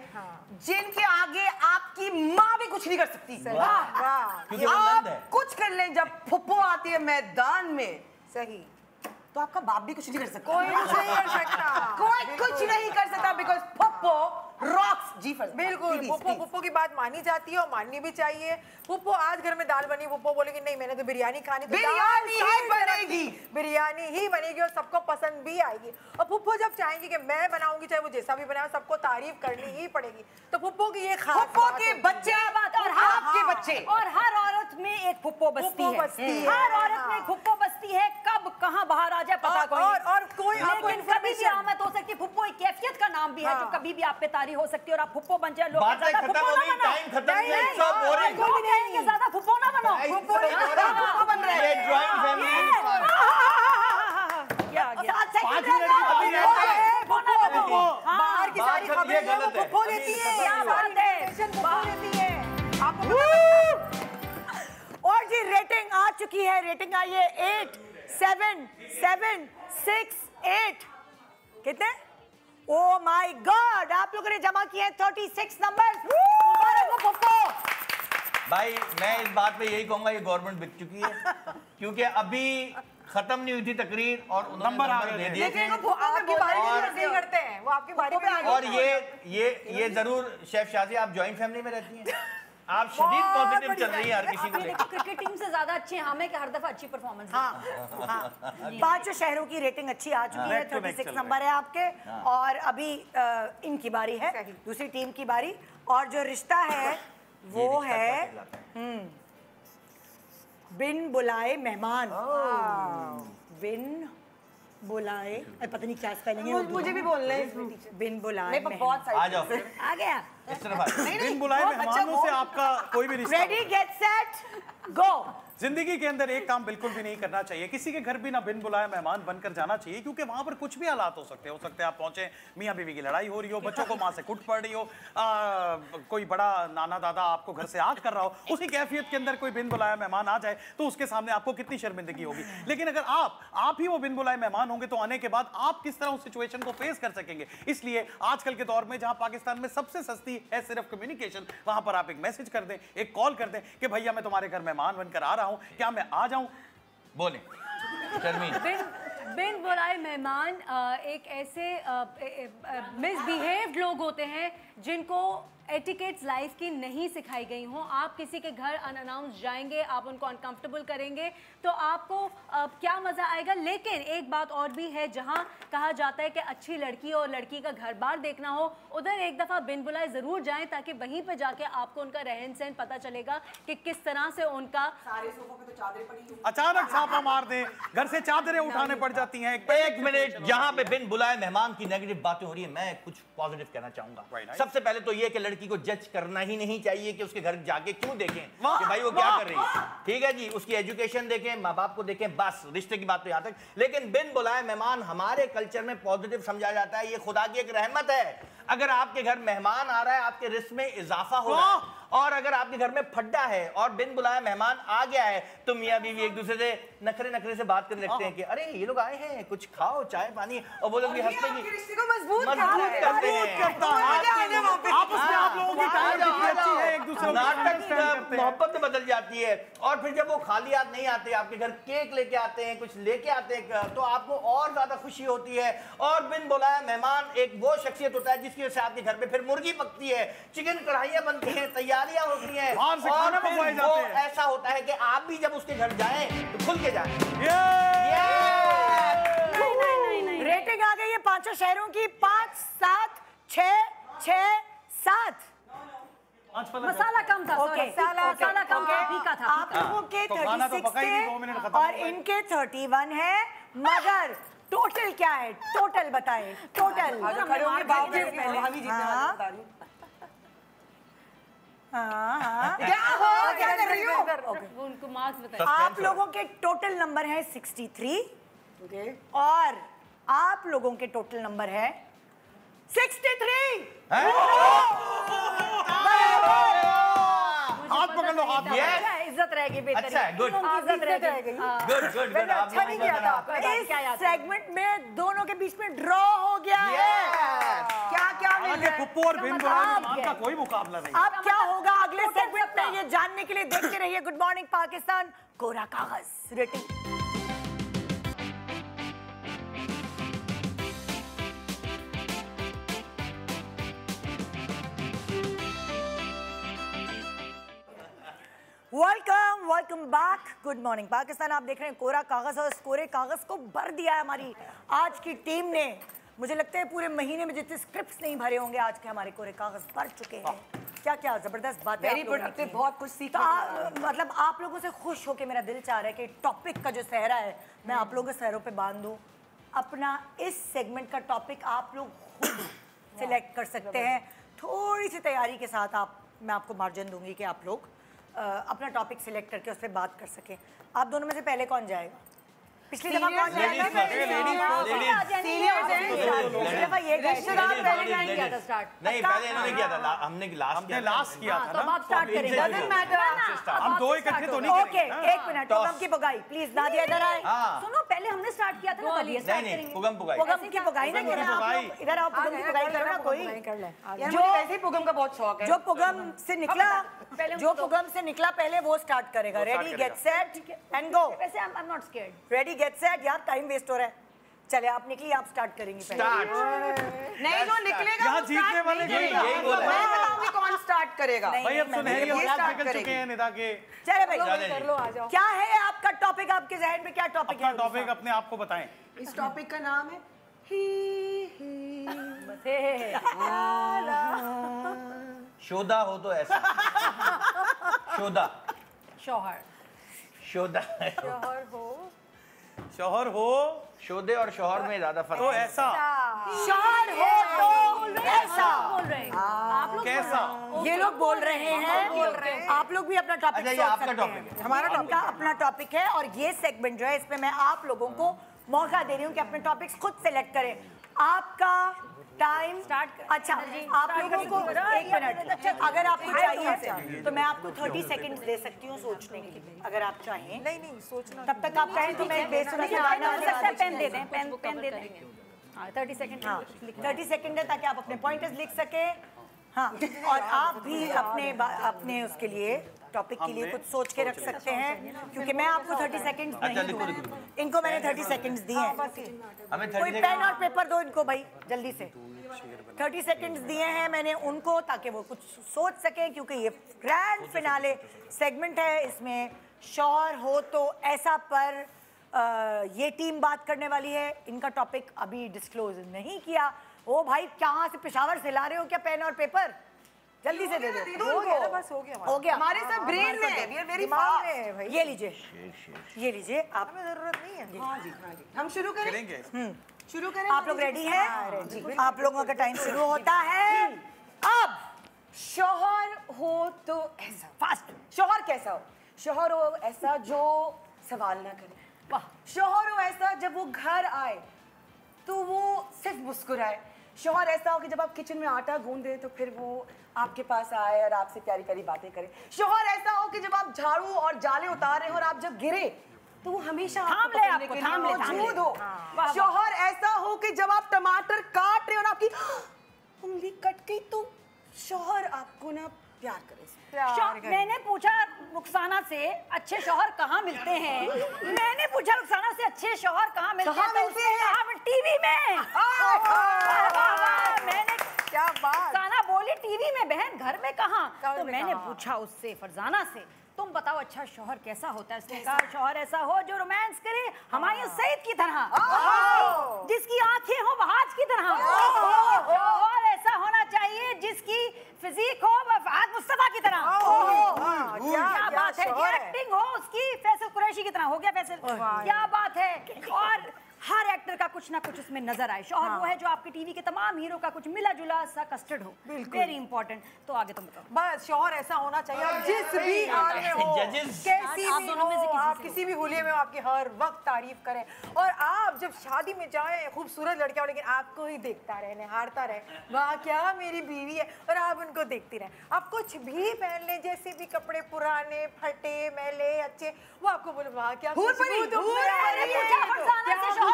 जिनके आगे आपकी माँ भी कुछ नहीं कर सकती। क्योंकि वो नंद है। आप कुछ कर लें, जब फुप्पो आती है मैदान में सही। तो आपका बाप भी कुछ नहीं कर सकता। कोई कुछ नहीं कर सकता। कोई कुछ नहीं कर सकता बिकॉज फुप्पो रॉक्स। जी बिल्कुल, पुप्पो की बात मानी जाती है और माननी भी चाहिए। पुप्पो आज घर में दाल बनी, पुप्पो बोलेगी नहीं मैंने तो बिरयानी खानी, तो बिरयानी दाल ही साइड में बनेगी। रखी, बिरयानी ही बनेगी और सबको पसंद भी आएगी। और पुप्पो जब चाहेंगी कि मैं बनाऊंगी, चाहे वो जैसा भी बनाए, सबको तारीफ करनी ही पड़ेगी। तो पुप्पो की ये खास फुप्पो बात के होती है। बच्चे और आपके बच्चे और हर औरत में एक फुप्पो बसती फुप्पो है। बसती है। हर औरत में एक फुप्पो बसती है, कब कहाँ बाहर आ जाए पता कोई नहीं। और कोई आपको लेकिन कभी भी information- आमद हो सकती है। फुप्पो एक कैफियत का नाम भी है जो कभी भी आप पे तारी हो सकती है और आप फुप्पो बन जाए। लोग बातें ज्यादा खत्म फुप्पो हो ना गई, बनो। टाइम खत्म नहीं, है, नहीं, सब हाँ, boring। लोग कहेंगे ज्यादा फुप्पो ना बनो। फुप्पो बन रहे हैं। ये जॉइंट फैमिली क्या गया? 5 मिनट की बात है। बाहर की सारी बात खबरें ये जो है वो गलत है। पुप्पो देती है। क्या सारी बात है? information पुप्पो देती है। आपको पता और जी रेटिंग आ चुकी है। रेटिंग आई है 8, 7, 7, 6, 8। कितने? ओ माय गॉड, आप लोगों ने जमा किए हैं 36 नंबर। मुबारक हो पप्पो। भाई मैं इस बात पे यही कहूंगा, ये गवर्नमेंट बिक चुकी है क्योंकि अभी खत्म नहीं हुई थी तकरीर और उन्होंने नंबर आ नंबर गए दे थे। दिए थे। वो आपकी बारी में और- ऐसे ही करते हैं, वो आपकी बारी में और ये जरूर शेफ शादी, आप जॉइंट फैमिली में रहती हैं, आप शदीद पॉजिटिव चल रही है हर किसी को आपने लेकर। देखो क्रिकेट टीम से ज्यादा अच्छे हम हैं कि हर दफा अच्छी परफॉर्मेंस। हाँ, पांचों शहरों की रेटिंग अच्छी आ चुकी है। Neck to neck 36 चल नंबर है आपके। और अभी इनकी बारी है, दूसरी टीम की बारी। और जो रिश्ता है वो है बिन बुलाए मेहमान। बिन बुलाए, पता नहीं क्या स्पेलिंग है। मुझे भी बोलना है। बिन बुलाए नहीं, पर मेहमान। बहुत आ जाओ आ गया। इस तरफ आ जाओ। बिन बुलाए मेहमानों से आपका कोई भी रिश्ता रेडी गेट सेट गो। जिंदगी के अंदर एक काम बिल्कुल भी नहीं करना चाहिए, किसी के घर भी ना बिन बुलाए मेहमान बनकर जाना चाहिए, क्योंकि वहां पर कुछ भी हालात हो सकते हैं। आप पहुंचे, मियां बीवी की लड़ाई हो रही हो, बच्चों को मां से कुट पड़ रही हो, कोई बड़ा नाना दादा आपको घर से आग कर रहा हो, उसी कैफियत के अंदर कोई बिन बुलाया मेहमान आ जाए तो उसके सामने आपको कितनी शर्मिंदगी होगी। लेकिन अगर आप ही वो बिन बुलाए मेहमान होंगे तो आने के बाद आप किस तरह उस सिचुएशन को फेस कर सकेंगे। इसलिए आजकल के दौर में जहां पाकिस्तान में सबसे सस्ती है सिर्फ कम्युनिकेशन, वहां पर आप एक मैसेज कर दें, एक कॉल कर दें कि भैया मैं तुम्हारे घर मेहमान बनकर आ रहा हूं, क्या मैं आ जाऊं? बोले शर्मीन। बिन बुलाए मेहमान एक ऐसे मिसबिहेव्ड लोग होते हैं जिनको एटिकेट्स लाइफ की नहीं सिखाई गई हों। आप किसी के घर अनअनाउंस जाएंगे, आप उनको अनकंफर्टेबल करेंगे तो आपको क्या मज़ा आएगा। लेकिन एक बात और भी है, जहां कहा जाता है कि अच्छी लड़की और लड़की का घर बार देखना हो, उधर एक दफ़ा बिन बुलाए ज़रूर जाएं ताकि वहीं पे जाके आपको उनका रहन सहन पता चलेगा कि किस तरह से उनका। सारे सोफों पे तो चादरें पड़ी हुई। अचानक छापा मार दें, घर से चादरें उठाने पड़ जाती हैं। एक मिनट, जहां पे बिन बुलाए मेहमान की नेगेटिव बातें हो रही है, मैं कुछ पॉजिटिव कहना चाहूंगा। सबसे पहले तो ये कि लड़की को जज करना ही नहीं चाहिए कि उसके घर जाके क्यों देखें कि भाई वो क्या कर रही है। ठीक है जी, उसकी एजुकेशन देखें, माँ बाप को देखें, बस रिश्ते की बात तो यहां तक। लेकिन बिन बुलाए मेहमान हमारे कल्चर में पॉजिटिव समझा जाता है, ये खुदा की एक रहमत है। अगर आपके घर मेहमान आ रहा है आपके रिस्क में इजाफा हो रहा है, और अगर आपके घर में फड्डा है और बिन बुलाया मेहमान आ गया है तो मियाँ बीवी एक दूसरे से नखरे से बात करने लगते हैं कि अरे ये लोग आए हैं, कुछ खाओ, चाय पानी, और वो लोग भी हंसते हैं, रिश्ते को मजबूत करते हैं, नाटक मोहब्बत बदल जाती है। और फिर जब वो खाली हाथ नहीं आते, आपके घर केक लेके आते हैं, कुछ लेके आते हैं, तो आपको और ज्यादा खुशी होती है। और बिन बुलाया मेहमान एक वो शख्सियत होता है जिसकी वजह से आपके घर पे फिर मुर्गी पकती है, चिकन कढ़ाइयाँ बनती हैं, तैयारियां होती हैं, और फिर वो ऐसा होता है कि आप भी जब उसके घर जाएं तो खुल के जाएं। रेटिंग आ गई है पांचों शहरों की 5, 7, 6, 6, 7। मसाला कम था, ओके, मसाला कम था, फीका था। आप लोगों के तो खाना तो 36 पका ही नहीं, 2 मिनट थे खत्म और हो गए। इनके 31 है, मगर टोटल क्या है? टोटल बताएं, टोटल। खड़े होंगे पहले हम ही जीतने वाले हैं, बता रही हूं। क्या कर रही हो? वो उनको मार्क्स बताइए। आप लोगों के टोटल नंबर है 63 ओके और आप लोगों के टोटल नंबर है 63। हाथ पकड़ लो, हाथ। अच्छा, इज्जत रहेगी, बेहतर अच्छा है, good. इज्जत रहेगी। गुड अच्छा नहीं किया था। इस सेगमेंट में दोनों के बीच में ड्रॉ हो गया है। क्या मिल रहा है? पप्पू और बिन बुलाया मेहमान का कोई मुकाबला नहीं। अब क्या होगा अगले सेगमेंट में, ये जानने के लिए देखते रहिए गुड मॉर्निंग पाकिस्तान। कोरा कागज rating. Welcome back, good morning Pakistan. आप देख रहे हैं कोरा कागज, और इस कोरे कागज को भर दिया है हमारी आज की टीम ने। मुझे लगता है पूरे महीने में जितने स्क्रिप्ट्स नहीं भरे होंगे आज के हमारे कोरे कागज भर चुके हैं। क्या क्या जबरदस्त बात है। वेरी प्रोडक्टिव, बहुत कुछ सीखा। तो मतलब आप लोगों से खुश होके मेरा दिल चाह रहा है कि टॉपिक का जो सहरा है मैं आप लोगों के सहरों पे बांध दूं। अपना इस सेगमेंट का टॉपिक आप लोग खुद सिलेक्ट कर सकते हैं। थोड़ी सी तैयारी के साथ मैं आपको मार्जिन दूंगी कि आप लोग अपना टॉपिक सिलेक्ट करके उस पर बात कर सकें। आप दोनों में से पहले कौन जाएगा? पिछली दफा कौन जाएगा? नहीं, पहले इन्होंने किया था, हमने लास्ट किया था तो आप स्टार्ट करेंगे। हम दो इकट्ठे तो नहीं ओके, एक मिनट, पुगम की पुगाई प्लीज। नादिया इधर आए। सुनो, पहले हमने स्टार्ट किया था ना, तब ये स्टार्ट नहीं, करेंगे। पुगम पुगाई। पुगम की पुगाई ना, इधर आओ, पुगम की पुगाई करो ना कोई। जो वैसे ही पुगम का बहुत शौक है। जो पुगम से निकला पहले वो स्टार्ट करेगा। Ready get set and go. वैसे I am not scared. Ready get set. यार टाइम वेस्ट हो रहा है। चले आप निकलिए, आप स्टार्ट करेंगी पहले। नहीं, जो निकलेगा यहाँ वो जीतने start वाले नहीं यही करेगा। बोल रहे हैं। मैं बताऊंगी कौन स्टार्ट करेगा। भाई अब सुनहरी ये औलाद start निकल चुके करेगी। हैं निदा के। चले भाई, कर लो, आ जाओ। क्या है आपका टॉपिक? आपके जहन में क्या टॉपिक अपना है? टॉपिक अपने आप को बताएं। इस टॉपिक का नाम है शोदा हो तो ऐसा। शोदा शौहर शोदा शौहर हो शोदे और शौहर में ज्यादा फर्क तो है। ऐसा। शौहर हो तो ऐसा। बोल रहे हैं आप लोग। कैसा? ये लोग बोल रहे हैं। आप लोग भी अपना टॉपिक अच्छा, ये सोच आपका सकते टॉपिक हैं। है। हमारा इनका अपना टॉपिक है और ये सेगमेंट जो है इसमें मैं आप लोगों को मौका दे रही हूँ कि अपने टॉपिक्स खुद सेलेक्ट करें। आपका टाइम स्टार्ट। अच्छा, आप लोगों को एक मिनट, अगर आपको चाहिए तो मैं आपको 30 सेकंड्स दे सकती हूँ सोचने के लिए, अगर आप चाहें। नहीं सोचना। तब तक आप कहें तो मैं बेसुरा से पेन बात दे दें, पेन दे दें। हाँ, 30 सेकंड। हाँ, 30 सेकंड है ताकि आप अपने पॉइंटर्स लिख सकें। हाँ, और आप भी अपने उसके लिए टॉपिक के लिए कुछ सोच के रख सकते हैं, क्योंकि मैं आपको 30 सेकंड्स नहीं दूंगी। इनको मैंने 30 सेकंड्स दिए हैं। हमें कोई पेन और पेपर दो इनको भाई जल्दी से। 30 सेकंड्स दिए हैं मैंने उनको ताकि वो कुछ सोच सकें, क्योंकि ये ग्रैंड फिनाले सेगमेंट है। इसमें शौहर हो तो ऐसा पर ये टीम बात करने वाली है। इनका टॉपिक अभी डिस्क्लोज नहीं किया। ओ भाई, कहाँ से पेशावर से ला रहे हो क्या पेन और पेपर? जल्दी से दे दो। बस हो गया। हो गया। हमारे साथ ब्रेन में है, we are very दिमाग fast। में है भाई। ये लीजिए, ये लीजिए आप। हमें जरूरत नहीं है। हाँ जी, हाँ जी। हम शुरू करें? करेंगे। शुरू करें? आप लोग रेडी हैं? आप लोगों का टाइम शुरू होता है अब। शौहर हो तो ऐसा, फास्ट। शौहर कैसा हो? शौहर हो ऐसा जो सवाल ना करे। वाह। शौहर हो ऐसा जब वो घर आए तो वो सिर्फ मुस्कुराए। शौहर ऐसा हो कि जब आप किचन में आटा गूंदे तो फिर वो आपके पास आए और आपसे प्यारी प्यारी बातें करे। शौहर ऐसा हो कि जब आप झाड़ू और जाले उतार रहे हो और आप जब गिरे तो वो हमेशा आपको पकड़ने के लिए मौजूद हो। शौहर ऐसा हो कि जब आप टमाटर काट रहे हो और आपकी उंगली कट गई तो शौहर आपको ना प्यार करे। मैंने पूछा रुखसाना से अच्छे शौहर कहाँ मिलते हैं, मैंने पूछा रुखसाना से अच्छे शौहर कहाँ मिलते हैं, टीवी में। मैंने क्या बात, रुखसाना बोली टीवी में, बहन घर में कहाँ? तो मैंने पूछा उससे, फरजाना से, तुम बताओ अच्छा शौहर कैसा होता है? उसने कहा शौहर ऐसा हो जो रोमांस करे हुमायूं सईद की तरह, जिसकी आंखें हो बहाज की तरह। शौहर ऐसा होना चाहिए जिसकी फिजिक हो फहद मुस्तफा की तरह। क्या बात है, एक्टिंग हो उसकी फैसल कुरैशी की तरह। हो गया फैसल, क्या बात है। और हर एक्टर का कुछ ना कुछ उसमें नजर आए। शौहर वो है जो आपके टीवी के तमाम हीरो का कुछ मिला जुला सा कस्टर्ड हो। Very important. तो आगे तुम बताओ। बस शौहर ऐसा होना चाहिए, आप जिस भी हाल में हो, कैसी भी हो, आप किसी भी हुलिये में हो, आपकी हर वक्त तारीफ करें। और आप जब शादी में जाए खूबसूरत लड़कियां हो लेकिन आपको ही देखता रहे, निहारता रहे, वाह क्या मेरी बीवी है, और आप उनको देखती रहे। आप कुछ भी पहन लें, जैसे भी कपड़े पुराने फटे मैले अच्छे, वो आपको बोले वाह क्या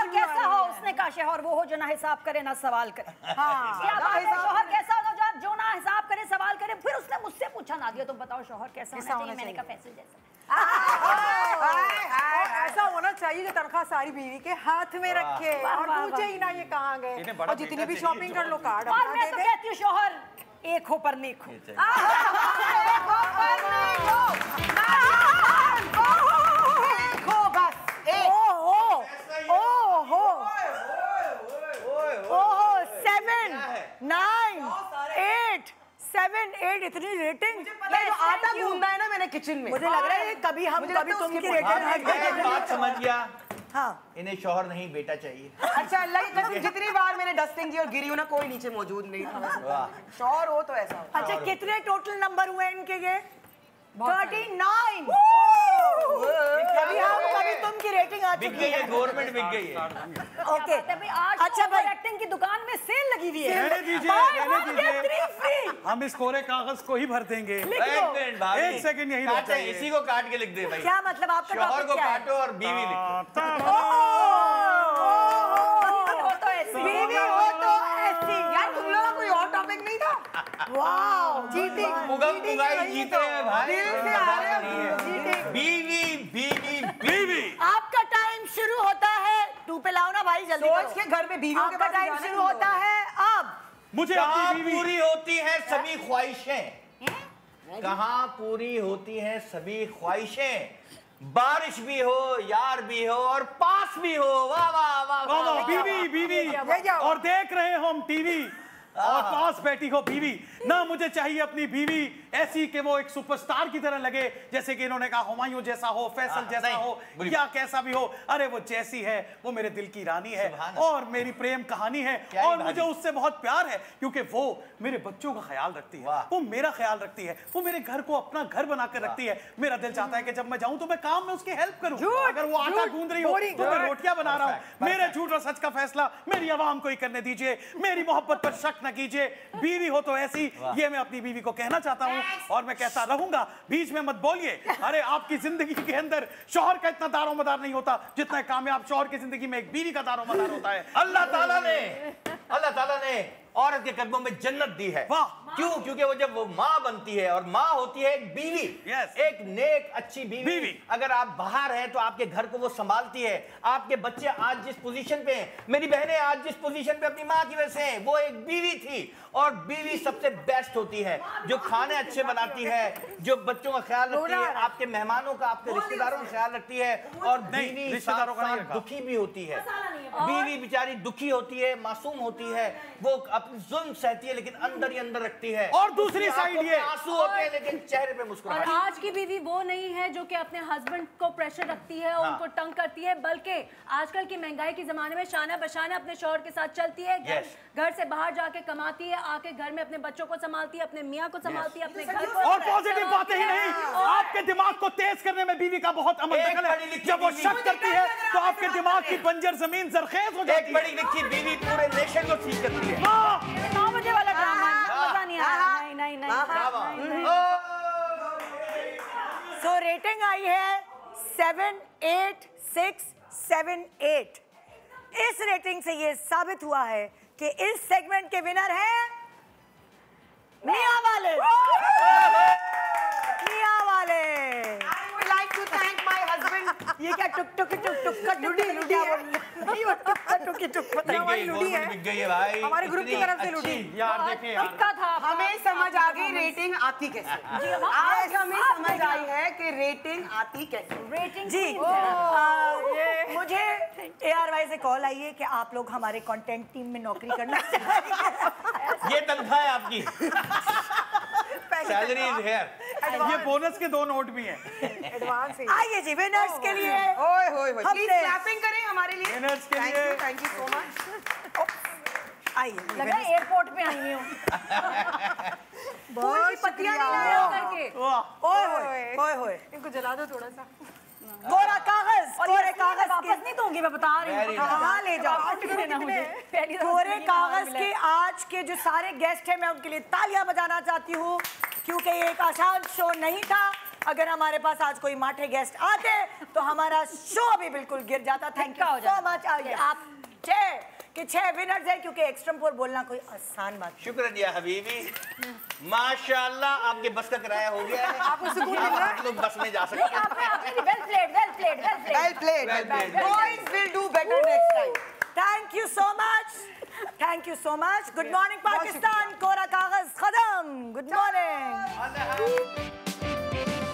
कैसा हो। उसने कहा शौहर वो हो जो ना हिसाब करे ना सवाल करे। क्या बात है, शौहर कैसा हो जो ना हिसाब करे सवाल करे। फिर उसने मुझसे पूछा नादिया तुम बताओ शौहर कैसा होना चाहिए? मैंने कहा फैसल जैसा। ऐसा होना चाहिए जो तनख्वाह सारी बीवी के हाथ में रखे और पूछे ही ना ये कहाँ गए, और जितनी भी शॉपिंग कर लो कार्ड और मैं तो कहती हूँ शौहर एक हो पर नेक हो। इतनी रेटिंग आटा गूंदा है ना मैंने किचन में, मुझे लग रहा है कभी तुम की रेटिंग बात समझ गया। हाँ, इन्हें शौहर नहीं बेटा चाहिए। अच्छा अल्लाह की कसम जितनी बार मैंने डस्टिंग की और गिरी हूं ना कोई नीचे मौजूद नहीं था। शौहर हो तो ऐसा हो। अच्छा कितने टोटल नंबर हुए इनके? ये 39। कभी तुम की रेटिंग आ चुकी है, गवर्नमेंट बिक गई है। ओके अच्छा भाई, एक्टिंग की दुकान में सेल लगी हुई है। रहने दीजिए, हम इस कोरे कागज को ही भर देंगे। एक सेकंड यही काट, इसी को काट के लिख दे भाई। क्या मतलब आपका शौहर को काटो और बीवी लिखो। बीवी हो तो ऐसी। यार तुम लोगों का कोई और टॉपिक नहीं था? वाओ, चीटिंग जीते हैं भाई। दिल से आ रहे हो। बीवी बीवी बीवी। आपका टाइम शुरू होता है, टू पे लाओ ना भाई जल्दी सोच के घर में बीवियों के आपका पास टाइम जाना शुरू होता है अब। मुझे कहाँ अपनी बीवी पूरी होती है सभी ख्वाहिशें, कहाँ पूरी होती हैं सभी ख्वाहिशें। बारिश भी हो, यार भी हो और पास भी हो। वाह वाह वाह वाह। बीवी बीवी और देख रहे हो हम टीवी और पास बैठी हो बीवी। ना मुझे चाहिए अपनी बीवी ऐसी कि वो एक सुपरस्टार की तरह लगे, जैसे कि इन्होंने कहा हुमायूं जैसा हो, फैसल जैसा हो, या कैसा भी हो। अरे वो जैसी है वो मेरे दिल की रानी है और मेरी प्रेम कहानी है, और मुझे उससे बहुत प्यार है क्योंकि वो मेरे बच्चों का ख्याल रखती है, वो मेरा ख्याल रखती है, वो मेरे घर को अपना घर बनाकर रखती है। मेरा दिल चाहता है कि जब मैं जाऊं तो मैं काम में उसकी हेल्प करूं। अगर वो आटा गूंद रही हो तो मैं रोटियां बना रहा हूं। मेरे झूठ और सच का फैसला मेरी आवाम को ही करने दीजिए, मेरी मोहब्बत पर शक न कीजिए। बीवी हो तो ऐसी, ये मैं अपनी बीवी को कहना चाहता हूँ और मैं कहता रहूंगा। बीच में मत बोलिए। अरे आपकी जिंदगी के अंदर शौहर का इतना दारोमदार नहीं होता जितना कामयाब शौहर की जिंदगी में एक बीवी का दारोमदार होता है। अल्लाह ताला ने औरत के कदमों में जन्नत दी है। वाह। क्यों? क्योंकि वो जब वो माँ बनती है और माँ होती है एक बीवी, एक नेक अच्छी बीवी। अगर आप बाहर हैं तो आपके घर को वो संभालती है। आपके बच्चे आज जिस पोजीशन पे हैं, मेरी बहनें आज जिस पोजीशन पे अपनी माँ की वजह से हैं, वो एक बीवी थी। और बीवी सबसे बेस्ट होती है, जो खाने अच्छे बनाती है, जो बच्चों का ख्याल रखती है, आपके मेहमानों का, आपके रिश्तेदारों का ख्याल रखती है। और बीवी रिश्तेदारों का दुखी भी होती है। बीवी बेचारी दुखी होती है, मासूम होती है, वो अपनी जुल्म सहती है लेकिन अंदर ही अंदर रखती है। और दूसरी साइड ये आंसू होते हैं लेकिन चेहरे पे मुस्कुराहट। और आज की बीवी वो नहीं है जो कि अपने हस्बैंड को प्रेशर रखती है, उनको तंग करती है, बल्कि आजकल की महंगाई के जमाने में शाना बशाना अपने शौहर के साथ चलती है, घर से बाहर जाके कमाती है, आके घर में अपने बच्चों को संभालती है, अपने मियाँ को संभालती है, अपने घर को। और पॉजिटिव बातें ही नहीं, आपके दिमाग को तेज करने में बीवी का बहुत अमल दखल है। जब वो शक करती है तो आपके दिमाग की बंजर जमीन जरखेज हो जाती है। एक पढ़ी लिखी बीवी पूरे नेशन को ठीक करती है। 9 बजे वाला ड्रामा मजा नहीं आया। नहीं। सो रेटिंग आई है 78678। इस रेटिंग से ये साबित हुआ है कि इस सेगमेंट के विनर हैं मियां वाले। मियां वाले। I would like to thank my husband. ये क्या टुक टुक टुक टुक का लुडी है। नहीं वो टुक का टुक टुक पता है हमारी लुडी है। बिक गई है भाई। हमारे ग्रुप की तरफ से लुटी। यार देखिए यार, टिक्का था। हमें समझ आ गई रेटिंग आती कैसे। आज हमें समझ आई है कि रेटिंग आती कैसे। रेटिंग जी मुझे ARY से कॉल आई है कि आप लोग हमारे कंटेंट टीम में नौकरी करना चाहिए। ये तनख्वाह है आपकी। Salary is here. ये बोनस के 2 नोट भी हैं। एडवांस है। आइए जी विनर्स के लिए ओए होए होए। हमने- प्लीज क्लैपिंग करें हमारे लिए। Winners के लिए। Thank you so much. आइए लगा एयरपोर्ट पे आई हुई हूँ। बहुत पत्तियां नहीं शुक्रिया। लाया करके। ओए होए ओए होए इनको जला दो थोड़ा सा। कोरा कागज और कोरे ये कागज वापस नहीं दूंगी, मैं बता रही हूँ। Very हाँ ले जाओ। देना मुझे। पहली दफा कोरे जिंदगी में कागज मिला के है। आज के जो सारे गेस्ट हैं मैं उनके लिए तालियां बजाना चाहती हूँ क्योंकि ये एक आसान शो नहीं था। अगर हमारे पास आज कोई माठे गेस्ट आते तो हमारा शो अभी बिल्कुल गिर जाता। Thank you so much. आप 6 विनर्स हैं क्योंकि एक्स्ट्रीम फोर बोलना कोई आसान बात नहीं। शुक्रिया हबीबी। माशाल्लाह आपके बस का किराया हो गया है। आप लोग बस में जा सकते हैं। आपने well played. Well played. Well played. Boys will do better next time. Thank you so much. Thank you so much. Good morning Pakistan. कोरा कागज खत्म। Good morning.